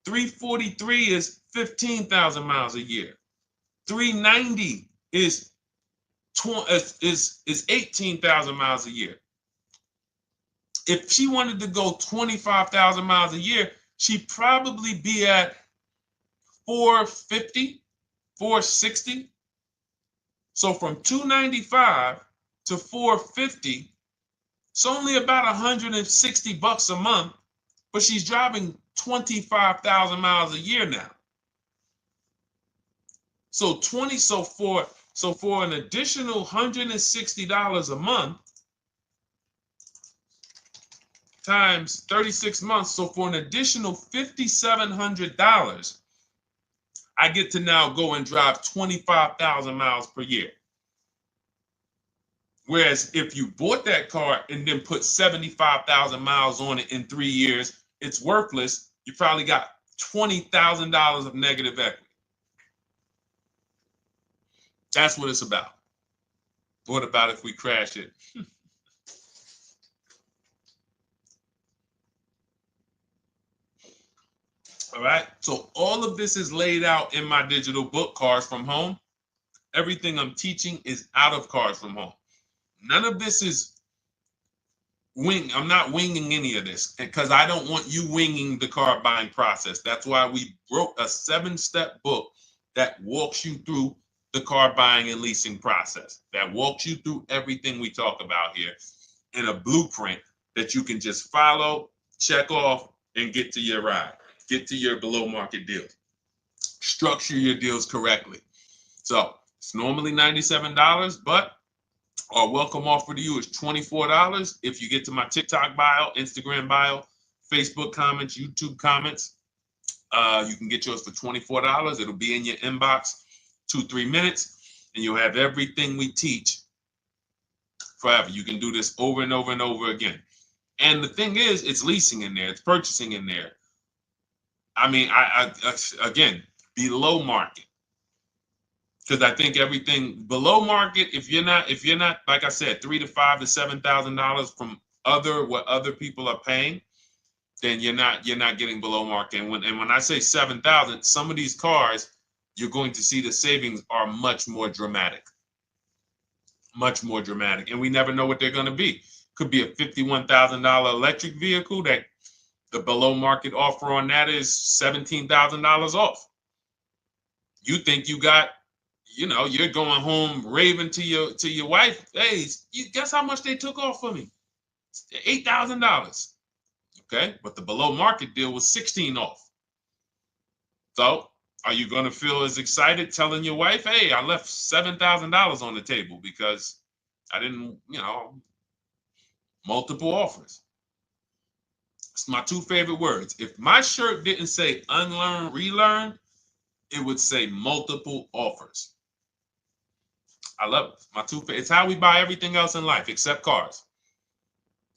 343 is 15,000 miles a year. 390 is 18,000 miles a year. If she wanted to go 25,000 miles a year, she'd probably be at 450, 460. So from 295 to 450, it's only about 160 bucks a month, but she's driving 25,000 miles a year now. So for an additional $160 a month times 36 months, so for an additional $5,700, I get to now go and drive 25,000 miles per year. Whereas if you bought that car and then put 75,000 miles on it in 3 years, it's worthless. You probably got $20,000 of negative equity. That's what it's about. What about if we crash it? All right. So all of this is laid out in my digital book, Cars from Home. Everything I'm teaching is out of Cars from Home. None of this is I'm not winging any of this because I don't want you winging the car buying process. That's why we wrote a 7-step book that walks you through the car buying and leasing process, that walks you through everything we talk about here in a blueprint that you can just follow, check off, and get to your ride, get to your below market deals, structure your deals correctly. So It's normally $97, but our welcome offer to you is $24 if you get to my TikTok bio, Instagram bio, Facebook comments, YouTube comments. You can get yours for $24. It'll be in your inbox 2-3 minutes, and you'll have everything we teach forever. You can do this over and over and over again. And the thing is, it's leasing in there, it's purchasing in there. I mean, I again, below market. Because I think everything below market, if you're not, like I said, $3,000 to $5,000 to $7,000 from what other people are paying, then you're not getting below market. And when I say 7,000, some of these cars, you're going to see the savings are much more dramatic. Much more dramatic. And we never know what they're going to be. Could be a $51,000 electric vehicle that the below market offer on that is $17,000 off. You think you got, you're going home raving to your wife. Hey, you guess how much they took off for me? $8,000. Okay, but the below market deal was 16 off. So are you going to feel as excited telling your wife, hey, I left $7,000 on the table because I didn't, multiple offers. It's my two favorite words. If my shirt didn't say unlearn, relearn, it would say multiple offers. I love it. My two favorite. It's how we buy everything else in life except cars.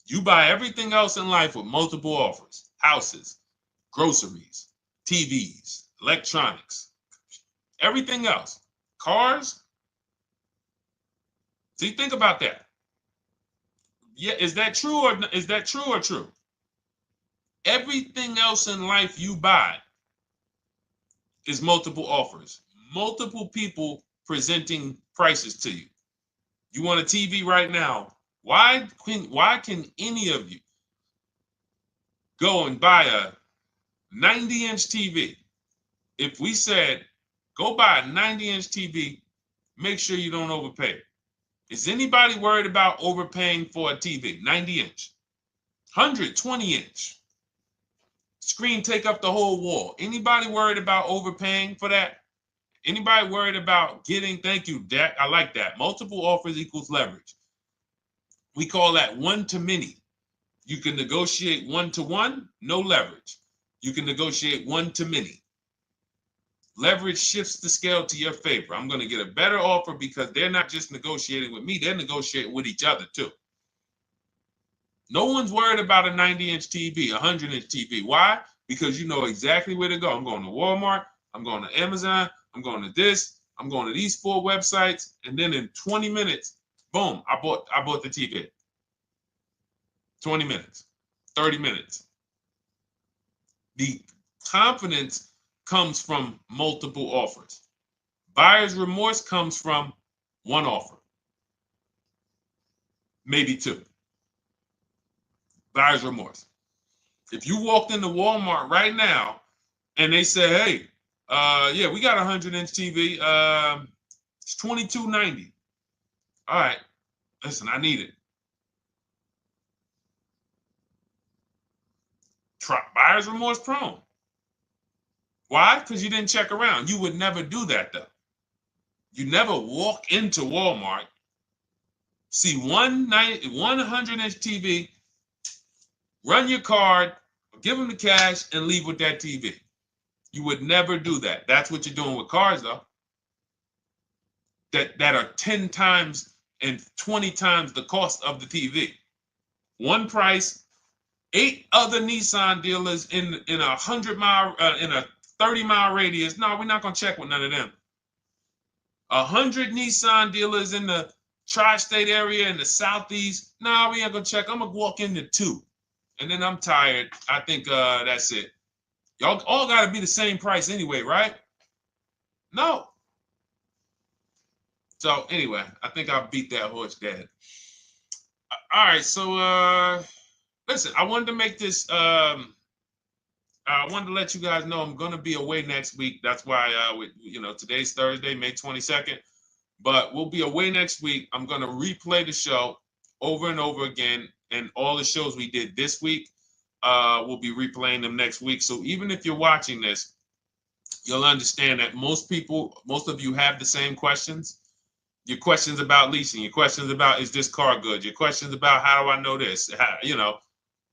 You buy everything else in life with multiple offers. Houses, groceries, TVs, electronics, everything else. Cars. See, think about that. Yeah, is that true or true? Everything else in life you buy is multiple offers. Multiple people presenting prices to you. You want a TV right now. Why can any of you go and buy a 90-inch TV? If we said, go buy a 90-inch TV, make sure you don't overpay. Is anybody worried about overpaying for a TV? 90-inch, 120-inch. Screen take up the whole wall. Anybody worried about overpaying for that? Anybody worried about getting, thank you, Dak, I like that. Multiple offers equals leverage. We call that one to many. You can negotiate 1-to-1, no leverage. You can negotiate 1 to many. Leverage shifts the scale to your favor. I'm going to get a better offer because they're not just negotiating with me, they're negotiating with each other too. No one's worried about a 90-inch TV, a 100-inch TV. Why? Because you know exactly where to go. I'm going to Walmart, I'm going to Amazon, I'm going to this, I'm going to these 4 websites, and then in 20 minutes, boom, I bought the TV. 20 minutes, 30 minutes. The confidence comes from multiple offers. Buyer's remorse comes from one offer, maybe 2. Buyer's remorse. If you walked into Walmart right now and they say, hey, yeah, we got a 100-inch TV. It's $22.90. All right, listen, I need it. Buyer's remorse prone. Why? Because you didn't check around. You would never do that, though. You never walk into Walmart, see one 100-inch TV, run your card, give them the cash, and leave with that TV. You would never do that. That's what you're doing with cars, though. That are 10 times and 20 times the cost of the TV. One price, 8 other Nissan dealers in a 100-mile, in a 30-mile radius. No, we're not going to check with none of them. 100 Nissan dealers in the tri-state area in the southeast. No, we ain't going to check. I'm going to walk into 2. And then I'm tired. I think that's it. Y'all all got to be the same price anyway, right? No. So anyway, I think I beat that horse dead. All right, so listen, I wanted to make this. I wanted to let you guys know I'm going to be away next week. That's why, today's Thursday, May 22nd. But we'll be away next week. I'm going to replay the show over and over again. And all the shows we did this week, we'll be replaying them next week. So even if you're watching this you'll understand that most of you have the same questions. Your questions about leasing, your questions about, is this car good? Your questions about, how do I know this?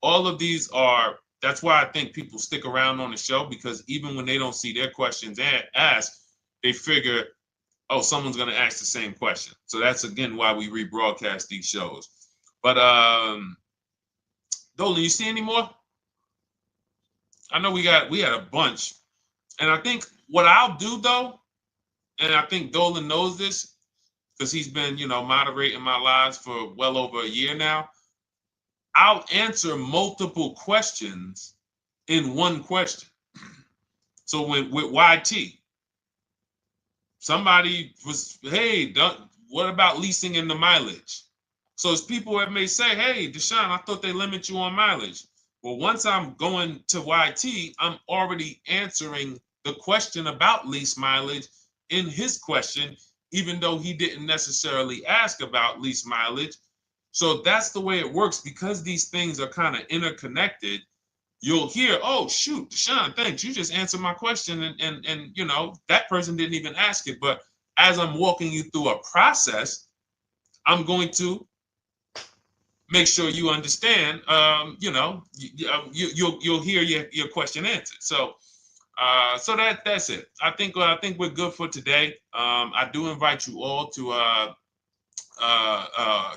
All of these are, that's why I think people stick around on the show, because even when they don't see their questions asked, they figure, oh, someone's going to ask the same question. So that's, again, why we rebroadcast these shows. But Dolan, you see any more? I know we had a bunch. And I think what I'll do, though, and I think Dolan knows this because he's been, moderating my lives for well over a year now, I'll answer multiple questions in one question. So with YT, somebody was, hey, what about leasing in the mileage? So it's people that may say, hey, Deshone, I thought they limit you on mileage. Well, once I'm going to YT, I'm already answering the question about lease mileage in his question, even though he didn't necessarily ask about lease mileage. So that's the way it works, because these things are kind of interconnected. You'll hear, oh, shoot, Deshone, thanks. You just answered my question. And that person didn't even ask it. But as I'm walking you through a process, I'm going to make sure you understand, you'll hear your question answered. So that's it. I think we're good for today. I do invite you all to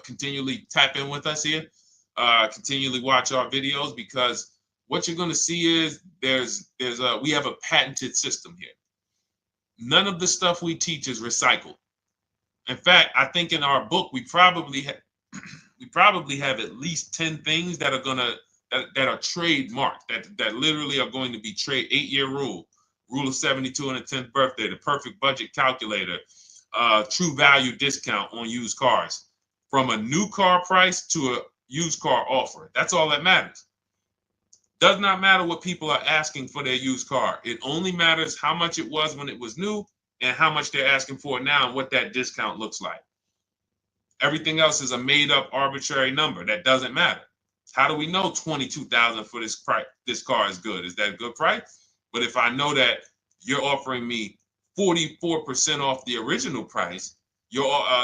continually tap in with us here, continually watch our videos, because what you're going to see is we have a patented system here. None of the stuff we teach is recycled. In fact, I think in our book we probably have at least 10 things that are trademarked, that literally are going to be 8-year rule of 72 on the 10th birthday, the perfect budget calculator, true value discount on used cars, from a new car price to a used car offer. That's all that matters. Does not matter what people are asking for their used car. It only matters how much it was when it was new and how much they're asking for it now and what that discount looks like. Everything else is a made up arbitrary number that doesn't matter. How do we know $22,000 for this price? This car is good. Is that a good price? But if I know that you're offering me 44% off the original price,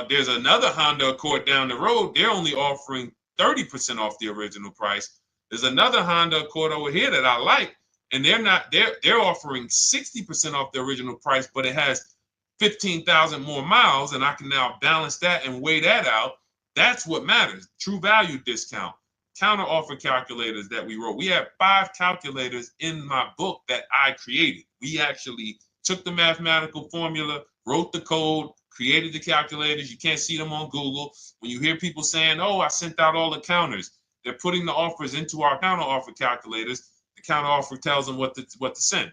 there's another Honda Accord down the road. They're only offering 30% off the original price. There's another Honda Accord over here that I like, and they're offering 60% off the original price, but it has 15,000 more miles, and I can now balance that and weigh that out. That's what matters. True value discount, counter offer calculators that we wrote. We have 5 calculators in my book that I created. We actually took the mathematical formula, wrote the code, created the calculators. You can't see them on Google. When you hear people saying, oh, I sent out all the counters, they're putting the offers into our counter offer calculators. The counter offer tells them what to send.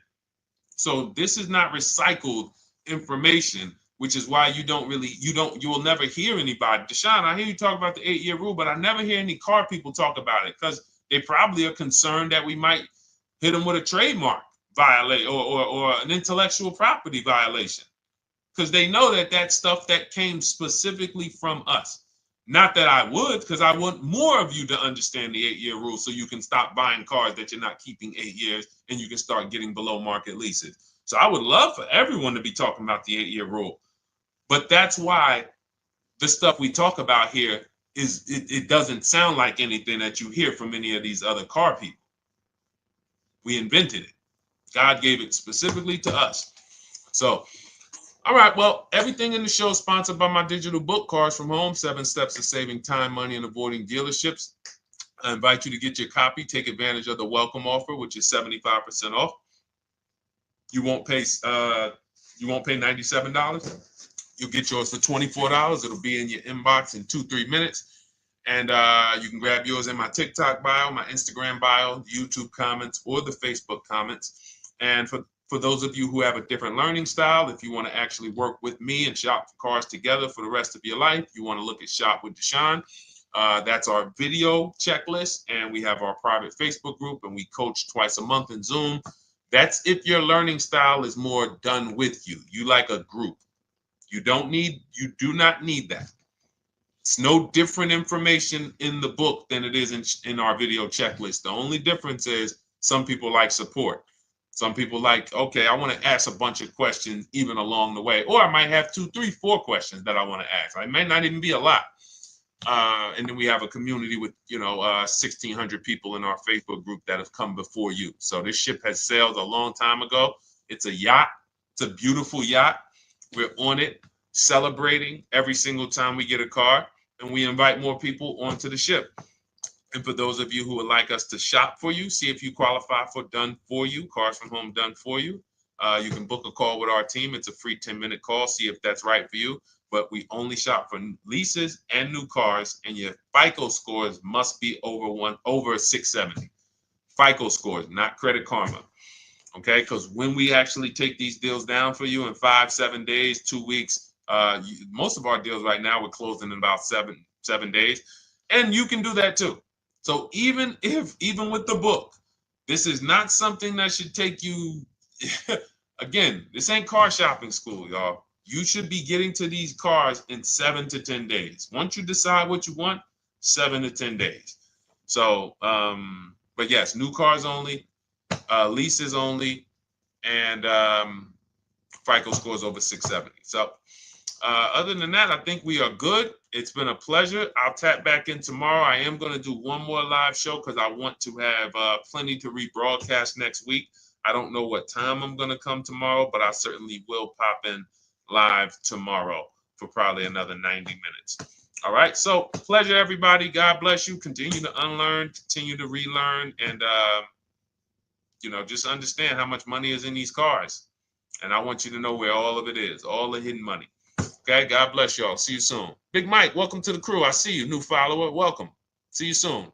So this is not recycled information, which is why you will never hear anybody. Deshone, I hear you talk about the 8-year rule, but I never hear any car people talk about it, because they probably are concerned that we might hit them with a trademark violation or an intellectual property violation, because they know that that's stuff that came specifically from us. Not that I would, because I want more of you to understand the 8-year rule, so you can stop buying cars that you're not keeping 8 years, and you can start getting below market leases. So I would love for everyone to be talking about the 8-year rule. But that's why the stuff we talk about here it doesn't sound like anything that you hear from any of these other car people. We invented it. God gave it specifically to us. So, all right, well, everything in the show is sponsored by my digital book, Cars from Home, 7 Steps to Saving Time, Money, and Avoiding Dealerships. I invite you to get your copy. Take advantage of the welcome offer, which is 75% off. You won't pay $97. You'll get yours for $24. It'll be in your inbox in 2-3 minutes. And you can grab yours in my TikTok bio, my Instagram bio, YouTube comments, or the Facebook comments. And for those of you who have a different learning style, if you want to actually work with me and shop for cars together for the rest of your life, you want to look at Shop with Deshone. That's our video checklist. And we have our private Facebook group, and we coach twice a month in Zoom. That's if your learning style is more done with you. You like a group. You do not need that. It's no different information in the book than it is in our video checklist. The only difference is some people like support. Some people like, okay, I want to ask a bunch of questions even along the way, or I might have 2, 3, 4 questions that I want to ask. It may not even be a lot. And then we have a community with, 1,600 people in our Facebook group that have come before you. So this ship has sailed a long time ago. It's a yacht. It's a beautiful yacht. We're on it, celebrating every single time we get a car, and we invite more people onto the ship. And for those of you who would like us to shop for you, see if you qualify for Done For You, Cars from Home Done For You. You can book a call with our team. It's a free 10-minute call. See if that's right for you. But we only shop for leases and new cars, and your FICO scores must be over 670. FICO scores, not Credit Karma. Okay, because when we actually take these deals down for you in 5, 7 days, 2 weeks, most of our deals right now we're closing in about seven days, and you can do that too. So even with the book, this is not something that should take you. Again, this ain't car shopping school, y'all. You should be getting to these cars in 7 to 10 days. Once you decide what you want, 7 to 10 days. So, but yes, new cars only, leases only, and FICO scores over 670. So other than that, I think we are good. It's been a pleasure. I'll tap back in tomorrow. I am going to do one more live show because I want to have plenty to rebroadcast next week. I don't know what time I'm going to come tomorrow, but I certainly will pop in live tomorrow for probably another 90 minutes. All right. So pleasure, everybody. God bless you. Continue to unlearn, continue to relearn, and, just understand how much money is in these cars. And I want you to know where all of it is, all the hidden money. Okay, God bless y'all. See you soon. Big Mike, welcome to the crew. I see you, new follower. Welcome. See you soon.